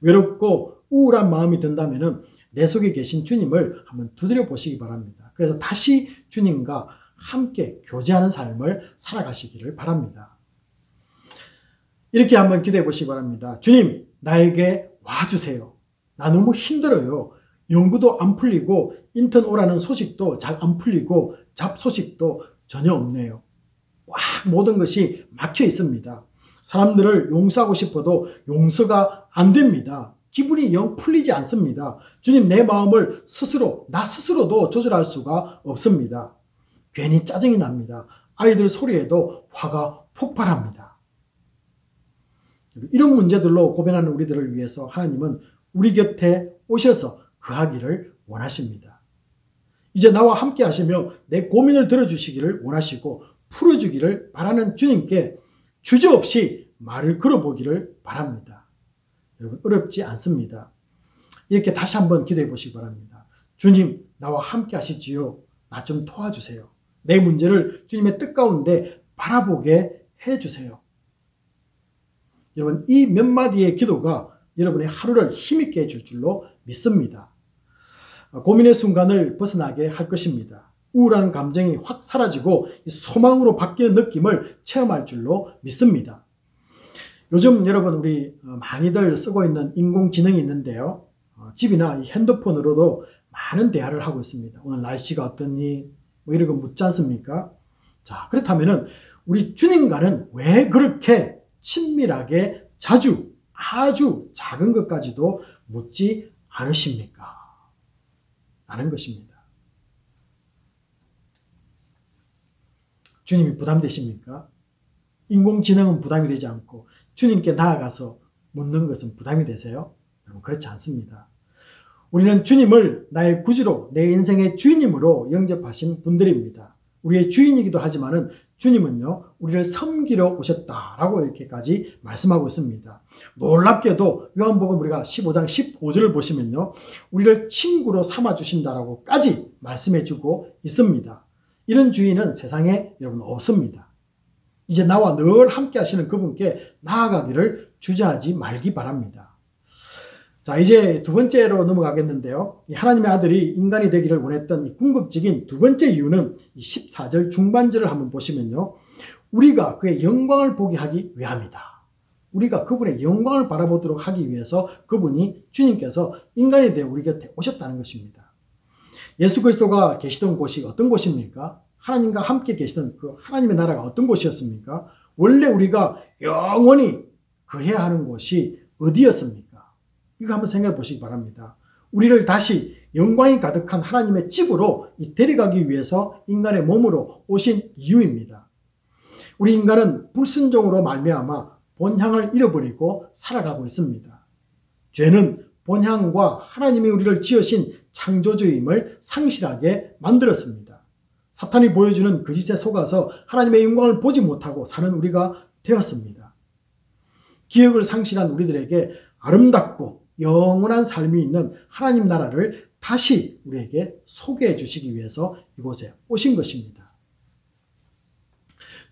외롭고 우울한 마음이 든다면 내 속에 계신 주님을 한번 두드려 보시기 바랍니다. 그래서 다시 주님과 함께 교제하는 삶을 살아가시기를 바랍니다. 이렇게 한번 기도해 보시기 바랍니다. 주님, 나에게 와주세요. 나 너무 힘들어요. 연구도 안 풀리고 인턴 오라는 소식도 잘 안 풀리고 잡소식도 전혀 없네요. 꽉 모든 것이 막혀 있습니다. 사람들을 용서하고 싶어도 용서가 안 됩니다. 기분이 영 풀리지 않습니다. 주님, 내 마음을 나 스스로도 조절할 수가 없습니다. 괜히 짜증이 납니다. 아이들 소리에도 화가 폭발합니다. 이런 문제들로 고민하는 우리들을 위해서 하나님은 우리 곁에 오셔서 거하기를 원하십니다. 이제 나와 함께 하시며 내 고민을 들어주시기를 원하시고 풀어주기를 바라는 주님께 주저없이 말을 걸어보기를 바랍니다. 여러분, 어렵지 않습니다. 이렇게 다시 한번 기도해 보시기 바랍니다. 주님, 나와 함께 하시지요. 나 좀 도와주세요. 내 문제를 주님의 뜻 가운데 바라보게 해주세요. 여러분, 이 몇 마디의 기도가 여러분의 하루를 힘있게 해줄 줄로 믿습니다. 고민의 순간을 벗어나게 할 것입니다. 우울한 감정이 확 사라지고 소망으로 바뀌는 느낌을 체험할 줄로 믿습니다. 요즘 여러분, 우리 많이들 쓰고 있는 인공지능이 있는데요. 집이나 핸드폰으로도 많은 대화를 하고 있습니다. 오늘 날씨가 어떠니? 뭐 이런 거 묻지 않습니까? 자, 그렇다면은 우리 주님과는 왜 그렇게 친밀하게 자주 아주 작은 것까지도 묻지 않으십니까? 라는 것입니다. 주님이 부담되십니까? 인공지능은 부담이 되지 않고 주님께 나아가서 묻는 것은 부담이 되세요? 여러분, 그렇지 않습니다. 우리는 주님을 나의 구주로, 내 인생의 주인님으로 영접하신 분들입니다. 우리의 주인이기도 하지만은 주님은요, 우리를 섬기러 오셨다라고 이렇게까지 말씀하고 있습니다. 놀랍게도 요한복음 우리가 15장 15절을 보시면요, 우리를 친구로 삼아주신다라고까지 말씀해주고 있습니다. 이런 주인은 세상에 여러분 없습니다. 이제 나와 늘 함께 하시는 그분께 나아가기를 주저하지 말기 바랍니다. 자, 이제 두 번째로 넘어가겠는데요. 하나님의 아들이 인간이 되기를 원했던 이 궁극적인 두 번째 이유는 이 14절 중반절을 한번 보시면요, 우리가 그의 영광을 보게 하기 위함이다. 우리가 그분의 영광을 바라보도록 하기 위해서 그분이, 주님께서 인간이 되어 우리 곁에 오셨다는 것입니다. 예수 그리스도가 계시던 곳이 어떤 곳입니까? 하나님과 함께 계시던 그 하나님의 나라가 어떤 곳이었습니까? 원래 우리가 영원히 거해야 하는 곳이 어디였습니까? 이거 한번 생각해 보시기 바랍니다. 우리를 다시 영광이 가득한 하나님의 집으로 데려가기 위해서 인간의 몸으로 오신 이유입니다. 우리 인간은 불순종으로 말미암아 본향을 잃어버리고 살아가고 있습니다. 죄는 본향과 하나님이 우리를 지으신 창조주임을 상실하게 만들었습니다. 사탄이 보여주는 거짓에 속아서 하나님의 영광을 보지 못하고 사는 우리가 되었습니다. 기억을 상실한 우리들에게 아름답고 영원한 삶이 있는 하나님 나라를 다시 우리에게 소개해 주시기 위해서 이곳에 오신 것입니다.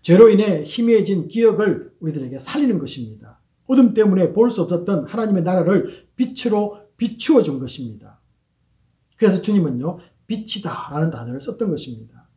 죄로 인해 희미해진 기억을 우리들에게 살리는 것입니다. 어둠 때문에 볼 수 없었던 하나님의 나라를 빛으로 비추어 준 것입니다. 그래서 주님은요, 빛이다 라는 단어를 썼던 것입니다.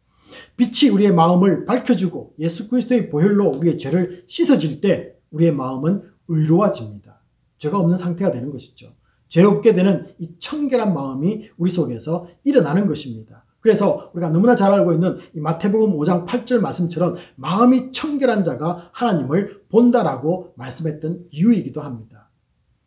빛이 우리의 마음을 밝혀주고 예수 그리스도의 보혈로 우리의 죄를 씻어질 때 우리의 마음은 의로워집니다. 죄가 없는 상태가 되는 것이죠. 죄 없게 되는 이 청결한 마음이 우리 속에서 일어나는 것입니다. 그래서 우리가 너무나 잘 알고 있는 이 마태복음 5장 8절 말씀처럼 마음이 청결한 자가 하나님을 본다라고 말씀했던 이유이기도 합니다.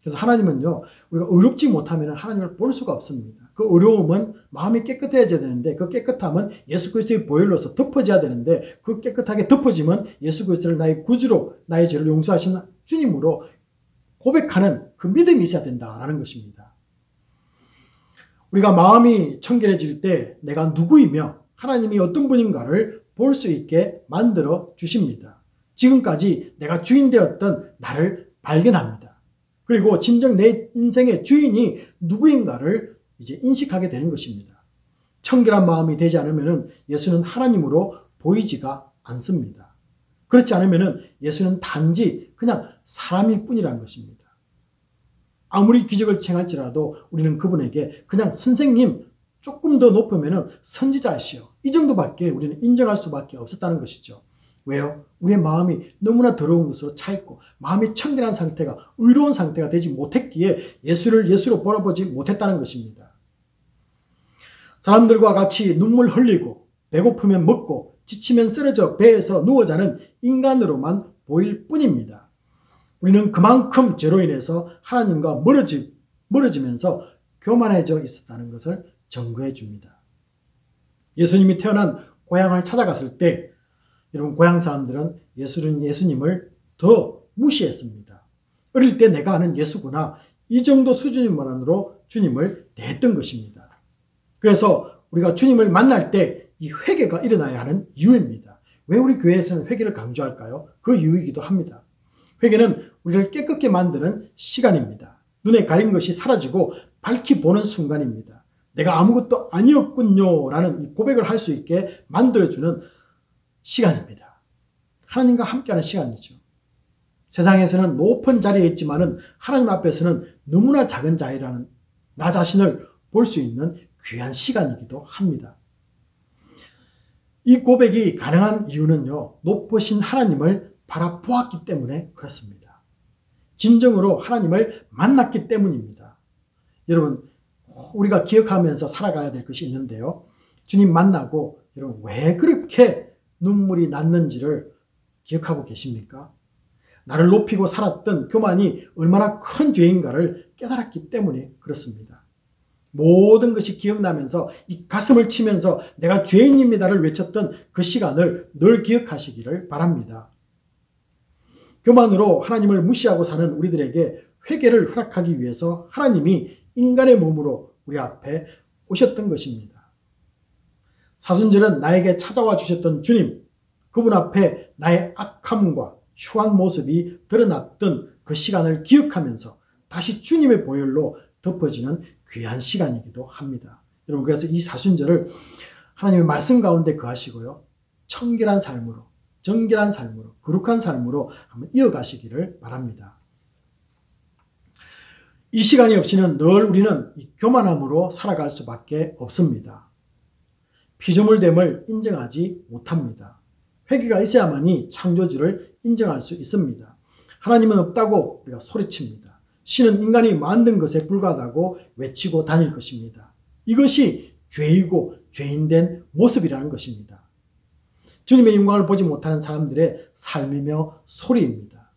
그래서 하나님은요, 우리가 의롭지 못하면 하나님을 볼 수가 없습니다. 그 의로움은 마음이 깨끗해져야 되는데 그 깨끗함은 예수 그리스도의 보혈로서 덮어져야 되는데 그 깨끗하게 덮어지면 예수 그리스도를 나의 구주로, 나의 죄를 용서하시는 주님으로 고백하는 그 믿음이 있어야 된다라는 것입니다. 우리가 마음이 청결해질 때 내가 누구이며 하나님이 어떤 분인가를 볼 수 있게 만들어 주십니다. 지금까지 내가 주인 되었던 나를 발견합니다. 그리고 진정 내 인생의 주인이 누구인가를 이제 인식하게 되는 것입니다. 청결한 마음이 되지 않으면 예수는 하나님으로 보이지가 않습니다. 그렇지 않으면 예수는 단지 그냥 사람일 뿐이라는 것입니다. 아무리 기적을 행할지라도 우리는 그분에게 그냥 선생님, 조금 더 높으면 선지자이시오, 이 정도밖에 우리는 인정할 수밖에 없었다는 것이죠. 왜요? 우리의 마음이 너무나 더러운 것으로 차있고 마음이 청결한 상태가, 의로운 상태가 되지 못했기에 예수를 예수로 바라보지 못했다는 것입니다. 사람들과 같이 눈물 흘리고 배고프면 먹고 지치면 쓰러져 배에서 누워 자는 인간으로만 보일 뿐입니다. 우리는 그만큼 죄로 인해서 하나님과 멀어지면서 교만해져 있었다는 것을 증거해 줍니다. 예수님이 태어난 고향을 찾아갔을 때 여러분, 고향 사람들은 예수님을 더 무시했습니다. 어릴 때 내가 아는 예수구나. 이 정도 수준만으로 주님을 대했던 것입니다. 그래서 우리가 주님을 만날 때 이 회개가 일어나야 하는 이유입니다. 왜 우리 교회에서는 회개를 강조할까요? 그 이유이기도 합니다. 회개는 우리를 깨끗게 만드는 시간입니다. 눈에 가린 것이 사라지고 밝히 보는 순간입니다. 내가 아무것도 아니었군요 라는 이 고백을 할 수 있게 만들어주는 시간입니다. 하나님과 함께하는 시간이죠. 세상에서는 높은 자리에 있지만은 하나님 앞에서는 너무나 작은 자리라는 나 자신을 볼 수 있는 귀한 시간이기도 합니다. 이 고백이 가능한 이유는요, 높으신 하나님을 바라보았기 때문에 그렇습니다. 진정으로 하나님을 만났기 때문입니다. 여러분, 우리가 기억하면서 살아가야 될 것이 있는데요. 주님 만나고 여러분 왜 그렇게 눈물이 났는지를 기억하고 계십니까? 나를 높이고 살았던 교만이 얼마나 큰 죄인가를 깨달았기 때문에 그렇습니다. 모든 것이 기억나면서 이 가슴을 치면서 내가 죄인입니다를 외쳤던 그 시간을 늘 기억하시기를 바랍니다. 교만으로 하나님을 무시하고 사는 우리들에게 회개를 허락하기 위해서 하나님이 인간의 몸으로 우리 앞에 오셨던 것입니다. 사순절은 나에게 찾아와 주셨던 주님, 그분 앞에 나의 악함과 추한 모습이 드러났던 그 시간을 기억하면서 다시 주님의 보혈로 덮어지는 귀한 시간이기도 합니다. 여러분, 그래서 이 사순절을 하나님의 말씀 가운데 거하시고요, 청결한 삶으로, 정결한 삶으로, 거룩한 삶으로 한번 이어가시기를 바랍니다. 이 시간이 없이는 늘 우리는 이 교만함으로 살아갈 수밖에 없습니다. 피조물됨을 인정하지 못합니다. 회개가 있어야만이 창조주를 인정할 수 있습니다. 하나님은 없다고 우리가 소리칩니다. 신은 인간이 만든 것에 불과하다고 외치고 다닐 것입니다. 이것이 죄이고 죄인된 모습이라는 것입니다. 주님의 영광을 보지 못하는 사람들의 삶이며 소리입니다.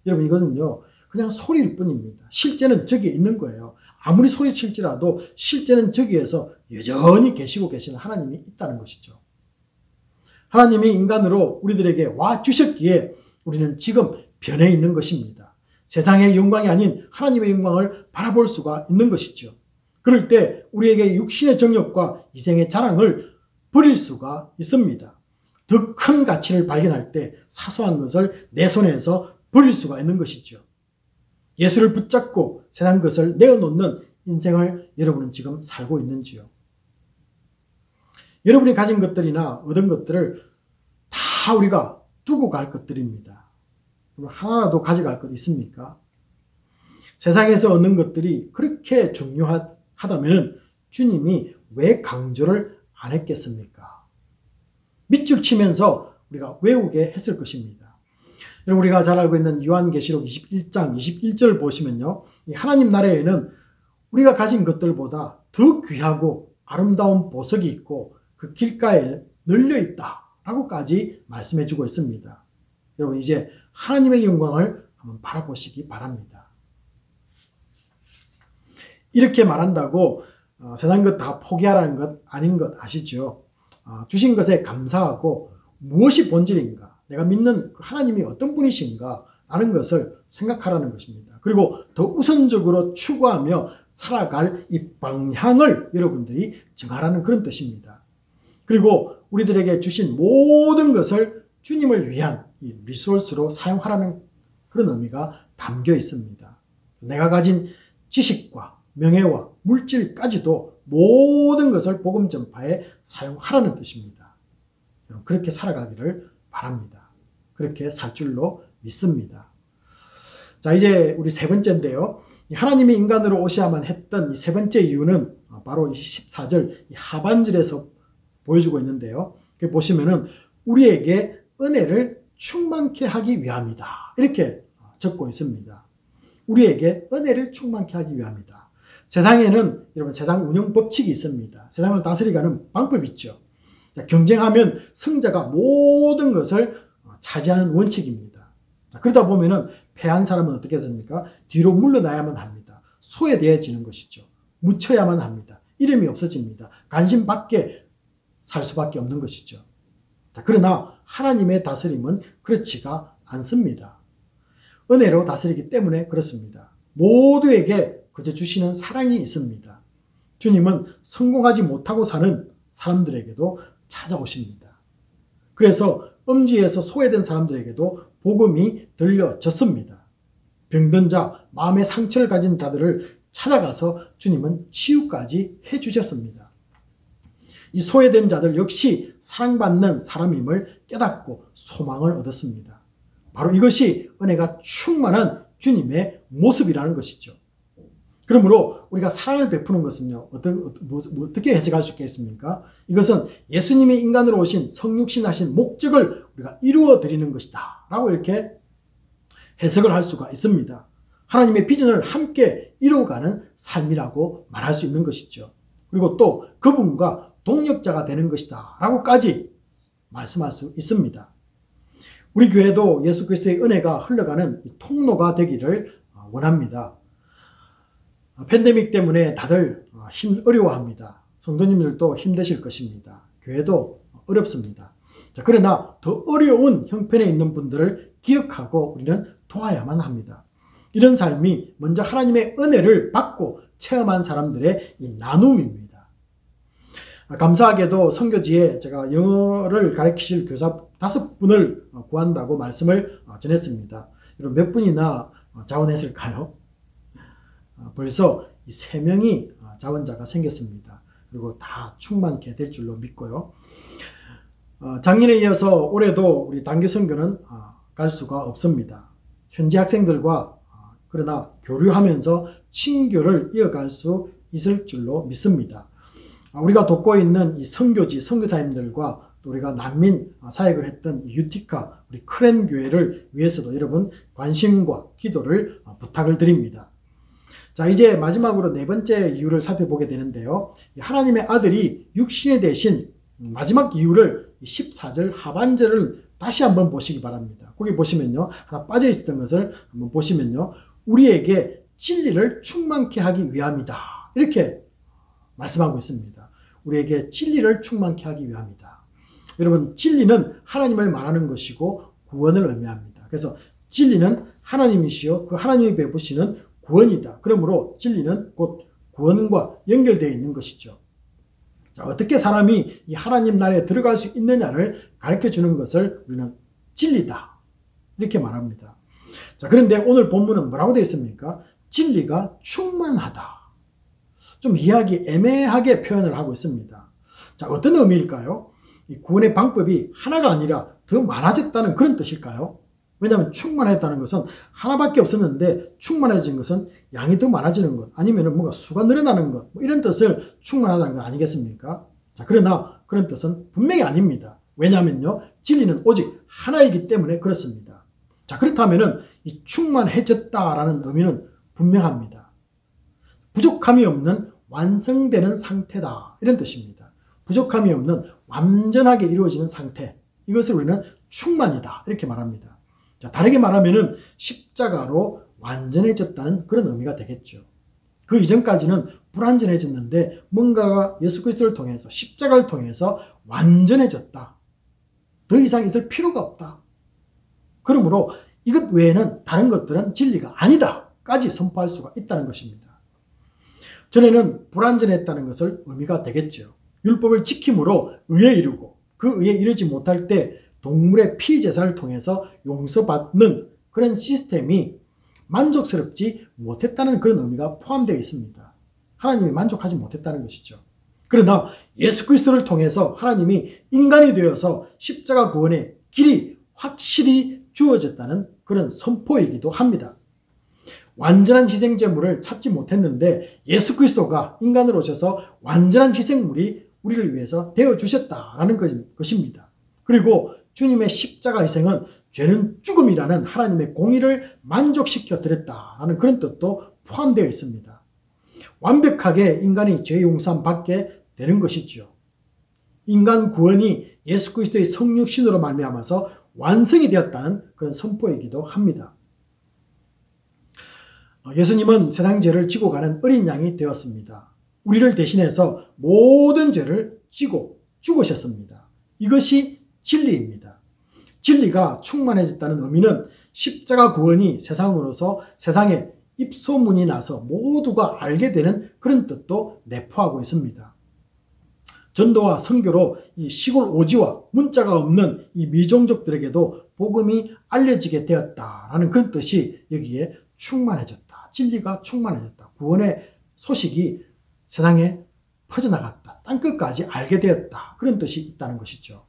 여러분, 이것은요 그냥 소리일 뿐입니다. 실제는 저기에 있는 거예요. 아무리 소리칠지라도 실제는 저기에서 여전히 계시고 계시는 하나님이 있다는 것이죠. 하나님이 인간으로 우리들에게 와 주셨기에 우리는 지금 변해 있는 것입니다. 세상의 영광이 아닌 하나님의 영광을 바라볼 수가 있는 것이죠. 그럴 때 우리에게 육신의 정욕과 이생의 자랑을 버릴 수가 있습니다. 더 큰 가치를 발견할 때 사소한 것을 내 손에서 버릴 수가 있는 것이죠. 예수를 붙잡고 세상 것을 내어놓는 인생을 여러분은 지금 살고 있는지요? 여러분이 가진 것들이나 얻은 것들을 다 우리가 두고 갈 것들입니다. 하나라도 가져갈 것 있습니까? 세상에서 얻는 것들이 그렇게 중요하다면 주님이 왜 강조를 안 했겠습니까? 밑줄 치면서 우리가 외우게 했을 것입니다. 여러분, 우리가 잘 알고 있는 요한계시록 21장 21절 보시면요, 이 하나님 나라에는 우리가 가진 것들보다 더 귀하고 아름다운 보석이 있고 그 길가에 널려 있다라고까지 말씀해주고 있습니다. 여러분, 이제 하나님의 영광을 한번 바라보시기 바랍니다. 이렇게 말한다고 세상 것 다 포기하라는 것 아닌 것 아시죠? 주신 것에 감사하고 무엇이 본질인가, 내가 믿는 하나님이 어떤 분이신가 라는 것을 생각하라는 것입니다. 그리고 더 우선적으로 추구하며 살아갈 이 방향을 여러분들이 정하라는 그런 뜻입니다. 그리고 우리들에게 주신 모든 것을 주님을 위한 이 리소스로 사용하라는 그런 의미가 담겨 있습니다. 내가 가진 지식과 명예와 물질까지도 모든 것을 복음 전파에 사용하라는 뜻입니다. 그렇게 살아가기를 바랍니다. 그렇게 살 줄로 믿습니다. 자, 이제 우리 세 번째인데요. 하나님이 인간으로 오셔야만 했던 이 세 번째 이유는 바로 14절 하반절에서 보여주고 있는데요. 보시면은 우리에게 은혜를 충만케 하기 위함이다, 이렇게 적고 있습니다. 우리에게 은혜를 충만케 하기 위함이다. 세상에는 여러분 세상 운영 법칙이 있습니다. 세상을 다스리가는 방법이 있죠. 경쟁하면 승자가 모든 것을 차지하는 원칙입니다. 그러다 보면은 패한 사람은 어떻게 됩니까? 뒤로 물러나야만 합니다. 소외되어지는 것이죠. 묻혀야만 합니다. 이름이 없어집니다. 관심 밖에 살 수밖에 없는 것이죠. 그러나 하나님의 다스림은 그렇지가 않습니다. 은혜로 다스리기 때문에 그렇습니다. 모두에게 그저 주시는 사랑이 있습니다. 주님은 성공하지 못하고 사는 사람들에게도 찾아오십니다. 그래서 음지에서 소외된 사람들에게도 복음이 들려졌습니다. 병든 자, 마음의 상처를 가진 자들을 찾아가서 주님은 치유까지 해주셨습니다. 이 소외된 자들 역시 사랑받는 사람임을 깨닫고 소망을 얻었습니다. 바로 이것이 은혜가 충만한 주님의 모습이라는 것이죠. 그러므로 우리가 사랑을 베푸는 것은요, 어떻게 해석할 수 있겠습니까? 이것은 예수님이 인간으로 오신 성육신하신 목적을 우리가 이루어 드리는 것이다 라고 이렇게 해석을 할 수가 있습니다. 하나님의 비전을 함께 이루어가는 삶이라고 말할 수 있는 것이죠. 그리고 또 그분과 동력자가 되는 것이다 라고까지 말씀할 수 있습니다. 우리 교회도 예수 그리스도의 은혜가 흘러가는 통로가 되기를 원합니다. 팬데믹 때문에 다들 어려워합니다. 성도님들도 힘드실 것입니다. 교회도 어렵습니다. 자, 그러나 더 어려운 형편에 있는 분들을 기억하고 우리는 도와야만 합니다. 이런 삶이 먼저 하나님의 은혜를 받고 체험한 사람들의 이 나눔입니다. 감사하게도 선교지에 제가 영어를 가르치실 교사 5분을 구한다고 말씀을 전했습니다. 여러분 몇 분이나 자원했을까요? 벌써 3명이 자원자가 생겼습니다. 그리고 다 충만케 될 줄로 믿고요. 작년에 이어서 올해도 우리 단기 선교는 갈 수가 없습니다. 현지 학생들과 그러나 교류하면서 친교를 이어갈 수 있을 줄로 믿습니다. 우리가 돕고 있는 이 선교지 선교사님들과 또 우리가 난민 사역을 했던 유티카 우리 크랜 교회를 위해서도 여러분 관심과 기도를 부탁을 드립니다. 자, 이제 마지막으로 4번째 이유를 살펴보게 되는데요. 하나님의 아들이 육신이 되신 마지막 이유를 14절 하반절을 다시 한번 보시기 바랍니다. 거기 보시면요, 하나 빠져 있었던 것을 한번 보시면요, 우리에게 진리를 충만케 하기 위함이다 이렇게 말씀하고 있습니다. 우리에게 진리를 충만케 하기 위함이다. 여러분, 진리는 하나님을 말하는 것이고 구원을 의미합니다. 그래서 진리는 하나님이시요 그 하나님이 베푸시는 구원이다. 그러므로 진리는 곧 구원과 연결되어 있는 것이죠. 자, 어떻게 사람이 이 하나님 나라에 들어갈 수 있느냐를 가르쳐 주는 것을 우리는 진리다 이렇게 말합니다. 자, 그런데 오늘 본문은 뭐라고 되어 있습니까? 진리가 충만하다. 좀 이해하기 애매하게 표현을 하고 있습니다. 자, 어떤 의미일까요? 이 구원의 방법이 하나가 아니라 더 많아졌다는 그런 뜻일까요? 왜냐하면 충만했다는 것은 하나밖에 없었는데 충만해진 것은 양이 더 많아지는 것, 아니면 뭔가 수가 늘어나는 것, 뭐 이런 뜻을 충만하다는 거 아니겠습니까? 자, 그러나 그런 뜻은 분명히 아닙니다. 왜냐하면요, 진리는 오직 하나이기 때문에 그렇습니다. 자, 그렇다면은 이 충만해졌다라는 의미는 분명합니다. 부족함이 없는 완성되는 상태다 이런 뜻입니다. 부족함이 없는 완전하게 이루어지는 상태, 이것을 우리는 충만이다 이렇게 말합니다. 자, 다르게 말하면은 십자가로 완전해졌다는 그런 의미가 되겠죠. 그 이전까지는 불완전해졌는데 뭔가가 예수 그리스도를 통해서 십자가를 통해서 완전해졌다. 더 이상 있을 필요가 없다. 그러므로 이것 외에는 다른 것들은 진리가 아니다까지 선포할 수가 있다는 것입니다. 전에는 불완전했다는 것을 의미가 되겠죠. 율법을 지킴으로 의에 이르고 그 의에 이르지 못할 때 동물의 피제사를 통해서 용서받는 그런 시스템이 만족스럽지 못했다는 그런 의미가 포함되어 있습니다. 하나님이 만족하지 못했다는 것이죠. 그러나 예수 그리스도를 통해서 하나님이 인간이 되어서 십자가 구원의 길이 확실히 주어졌다는 그런 선포이기도 합니다. 완전한 희생제물을 찾지 못했는데 예수 그리스도가 인간으로 오셔서 완전한 희생물이 우리를 위해서 되어주셨다라는 것입니다. 그리고 주님의 십자가 희생은 죄는 죽음이라는 하나님의 공의를 만족시켜 드렸다라는 그런 뜻도 포함되어 있습니다. 완벽하게 인간이 죄 용서함 받게 되는 것이죠. 인간 구원이 예수 그리스도의 성육신으로 말미암아서 완성이 되었다는 그런 선포이기도 합니다. 예수님은 세상 죄를 지고 가는 어린 양이 되었습니다. 우리를 대신해서 모든 죄를 지고 죽으셨습니다. 이것이 진리입니다. 진리가 충만해졌다는 의미는 십자가 구원이 세상으로서 세상에 입소문이 나서 모두가 알게 되는 그런 뜻도 내포하고 있습니다. 전도와 선교로 이 시골 오지와 문자가 없는 이 미종족들에게도 복음이 알려지게 되었다라는 그런 뜻이 여기에 충만해졌다. 진리가 충만해졌다. 구원의 소식이 세상에 퍼져나갔다. 땅끝까지 알게 되었다. 그런 뜻이 있다는 것이죠.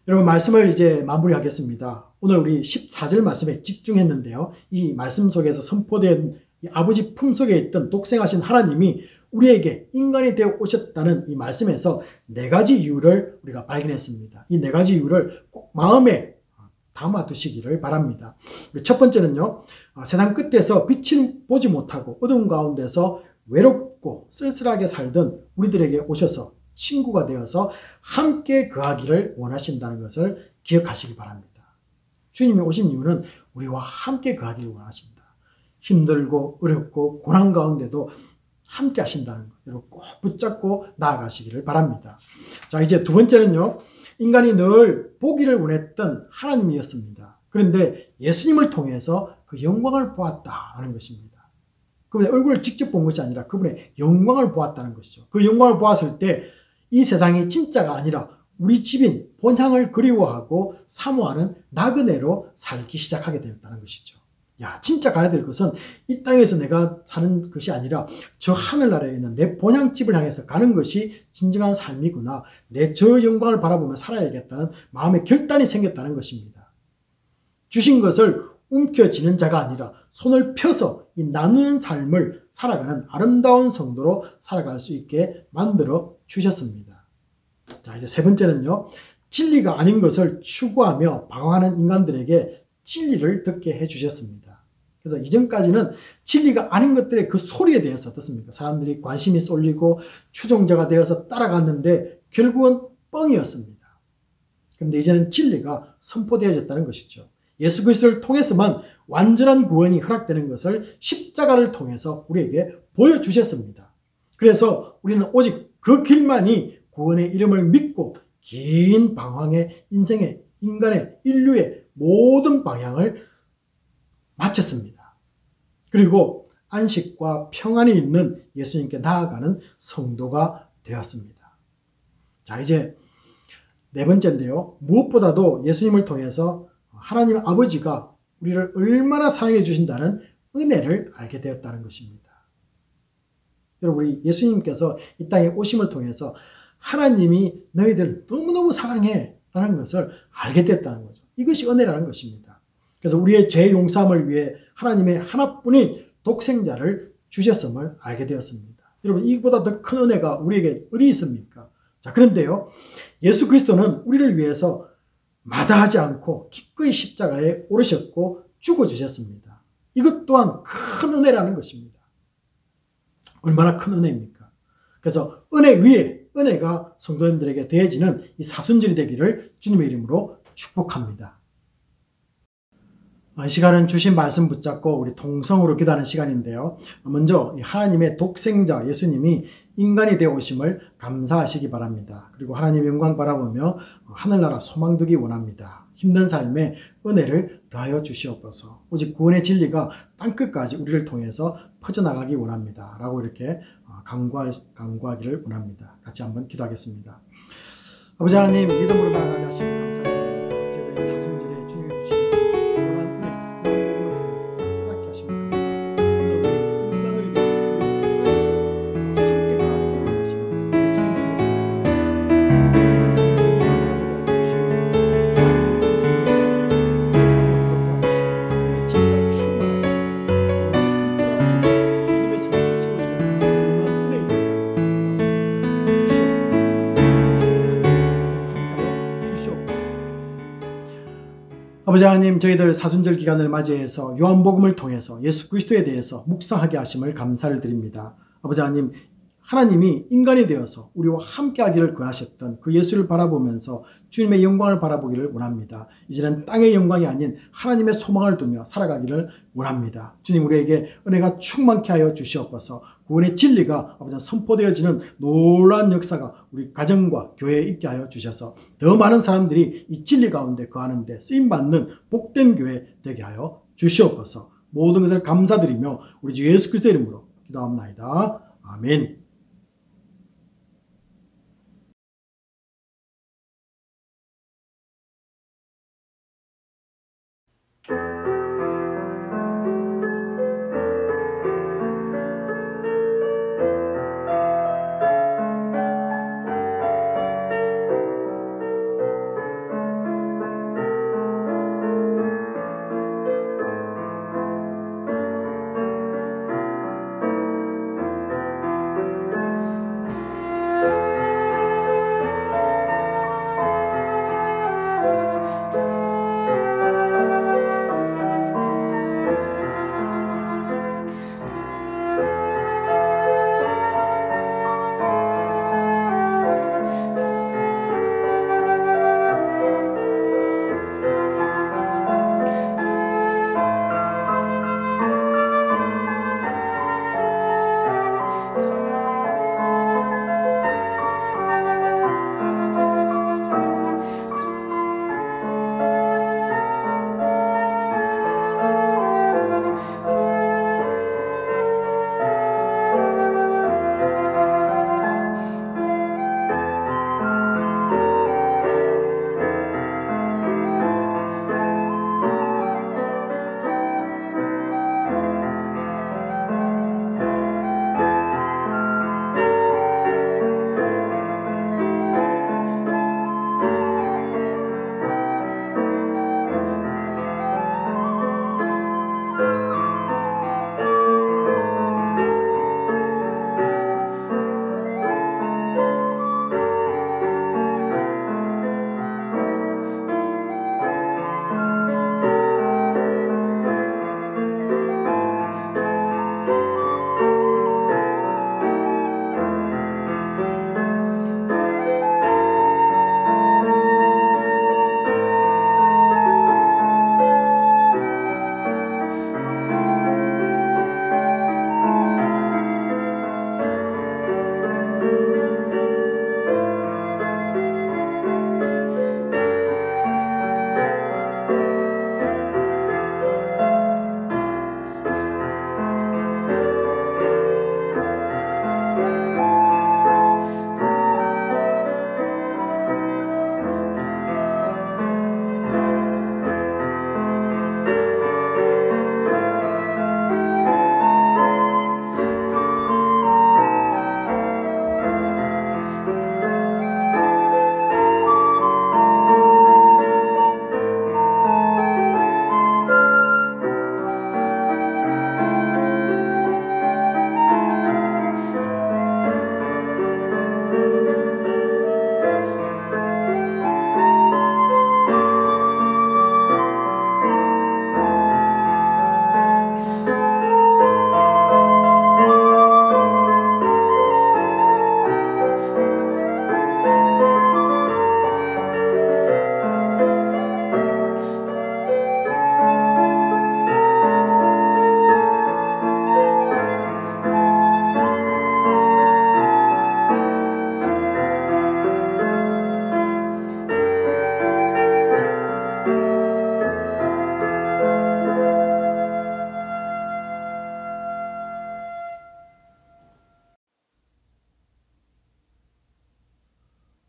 여러분, 말씀을 이제 마무리하겠습니다. 오늘 우리 14절 말씀에 집중했는데요. 이 말씀 속에서 선포된 이 아버지 품속에 있던 독생하신 하나님이 우리에게 인간이 되어 오셨다는 이 말씀에서 4가지 이유를 우리가 발견했습니다. 이 4가지 이유를 꼭 마음에 담아두시기를 바랍니다. 첫 번째는요, 세상 끝에서 빛을 보지 못하고 어두운 가운데서 외롭고 쓸쓸하게 살던 우리들에게 오셔서 친구가 되어서 함께 거하기를 원하신다는 것을 기억하시기 바랍니다. 주님이 오신 이유는 우리와 함께 거하기를 원하신다. 힘들고 어렵고 고난 가운데도 함께 하신다는 것, 여러분 꼭 붙잡고 나아가시기를 바랍니다. 자, 이제 두 번째는요, 인간이 늘 보기를 원했던 하나님이었습니다. 그런데 예수님을 통해서 그 영광을 보았다는 것입니다. 그분의 얼굴을 직접 본 것이 아니라 그분의 영광을 보았다는 것이죠. 그 영광을 보았을 때 이 세상이 진짜가 아니라 우리 집인 본향을 그리워하고 사모하는 나그네로 살기 시작하게 되었다는 것이죠. 야, 진짜 가야 될 것은 이 땅에서 내가 사는 것이 아니라 저 하늘나라에 있는 내 본향집을 향해서 가는 것이 진정한 삶이구나. 내 저 영광을 바라보며 살아야겠다는 마음의 결단이 생겼다는 것입니다. 주신 것을 움켜쥐는 자가 아니라 손을 펴서 이 나누는 삶을 살아가는 아름다운 성도로 살아갈 수 있게 만들어 주셨습니다. 자, 이제 세 번째는요, 진리가 아닌 것을 추구하며 방황하는 인간들에게 진리를 듣게 해주셨습니다. 그래서 이전까지는 진리가 아닌 것들의 그 소리에 대해서 어떻습니까? 사람들이 관심이 쏠리고 추종자가 되어서 따라갔는데 결국은 뻥이었습니다. 그런데 이제는 진리가 선포되어졌다는 것이죠. 예수 그리스도를 통해서만 완전한 구원이 허락되는 것을 십자가를 통해서 우리에게 보여주셨습니다. 그래서 우리는 오직 그 길만이 구원의 이름을 믿고 긴 방황의 인생의 인간의 인류의 모든 방향을 마쳤습니다. 그리고 안식과 평안이 있는 예수님께 나아가는 성도가 되었습니다. 자, 이제 네 번째인데요. 무엇보다도 예수님을 통해서 하나님 아버지가 우리를 얼마나 사랑해 주신다는 은혜를 알게 되었다는 것입니다. 여러분, 우리 예수님께서 이 땅에 오심을 통해서 하나님이 너희들 너무너무 사랑해 라는 것을 알게 됐다는 거죠. 이것이 은혜라는 것입니다. 그래서 우리의 죄 용서함을 위해 하나님의 하나뿐인 독생자를 주셨음을 알게 되었습니다. 여러분, 이보다 더 큰 은혜가 우리에게 어디 있습니까? 자, 그런데요, 예수 그리스도는 우리를 위해서 마다하지 않고 기꺼이 십자가에 오르셨고 죽어주셨습니다. 이것 또한 큰 은혜라는 것입니다. 얼마나 큰 은혜입니까? 그래서 은혜 위에 은혜가 성도님들에게 더해지는 이 사순절이 되기를 주님의 이름으로 축복합니다. 이 시간은 주신 말씀 붙잡고 우리 통성으로 기도하는 시간인데요. 먼저 하나님의 독생자 예수님이 인간이 되어 오심을 감사하시기 바랍니다. 그리고 하나님의 영광 바라보며 하늘나라 소망 두기 원합니다. 힘든 삶에 은혜를 더하여 주시옵소서. 오직 구원의 진리가 땅끝까지 우리를 통해서 퍼져나가기 원합니다. 라고 이렇게 간구하기를 원합니다. 같이 한번 기도하겠습니다. 아버지 하나님, 믿음으로 나아가게 하시고 감사합니다. 저희들의 사순절에 주님이 주신 그러한 은혜, 그러한 복음을 허락해 하시고 감사합니다. 오늘 우리 인간을 위해서 함께 나아가게 하시고 아버지 하나님, 저희들 사순절 기간을 맞이해서 요한복음을 통해서 예수 그리스도에 대해서 묵상하게 하심을 감사를 드립니다. 아버지 하나님, 하나님이 인간이 되어서 우리와 함께 하기를 권하셨던 그 예수를 바라보면서 주님의 영광을 바라보기를 원합니다. 이제는 땅의 영광이 아닌 하나님의 소망을 두며 살아가기를 원합니다. 주님 우리에게 은혜가 충만케 하여 주시옵소서. 구원의 진리가 아버지 선포되어지는 놀라운 역사가 우리 가정과 교회에 있게 하여 주셔서 더 많은 사람들이 이 진리 가운데 거하는데 쓰임받는 복된 교회 되게 하여 주시옵소서. 모든 것을 감사드리며 우리 주 예수 그리스도의 이름으로 기도합나이다. 아멘.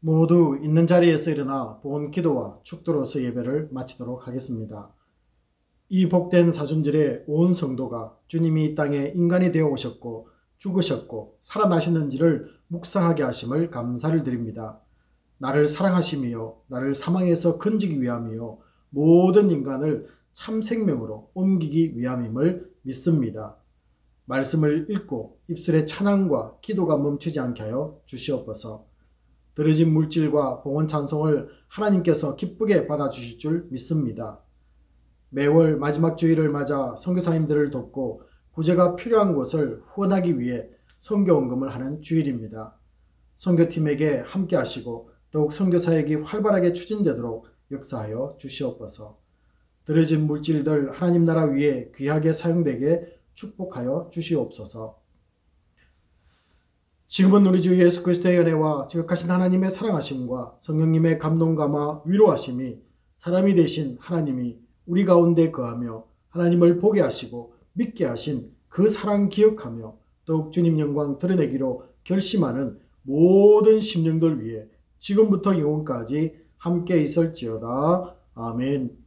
모두 있는 자리에서 일어나 본 기도와 축도로서 예배를 마치도록 하겠습니다. 이 복된 사순절에 온 성도가 주님이 이 땅에 인간이 되어 오셨고 죽으셨고 살아나셨는지를 묵상하게 하심을 감사를 드립니다. 나를 사랑하심이요 나를 사망에서 건지기 위함이요 모든 인간을 참 생명으로 옮기기 위함임을 믿습니다. 말씀을 읽고 입술의 찬양과 기도가 멈추지 않게 하여 주시옵소서. 들어진 물질과 봉헌 찬송을 하나님께서 기쁘게 받아주실 줄 믿습니다. 매월 마지막 주일을 맞아 선교사님들을 돕고 구제가 필요한 곳을 후원하기 위해 선교 헌금을 하는 주일입니다. 선교팀에게 함께 하시고 더욱 선교 사역이 활발하게 추진되도록 역사하여 주시옵소서. 들여진 물질들 하나님 나라 위에 귀하게 사용되게 축복하여 주시옵소서. 지금은 우리 주 예수 그리스도의 은혜와 지극하신 하나님의 사랑하심과 성령님의 감동감화 위로하심이 사람이 되신 하나님이 우리 가운데 거하며 하나님을 보게 하시고 믿게 하신 그 사랑 기억하며 더욱 주님 영광 드러내기로 결심하는 모든 심령들 위해 지금부터 영원까지 함께 있을지어다. 아멘.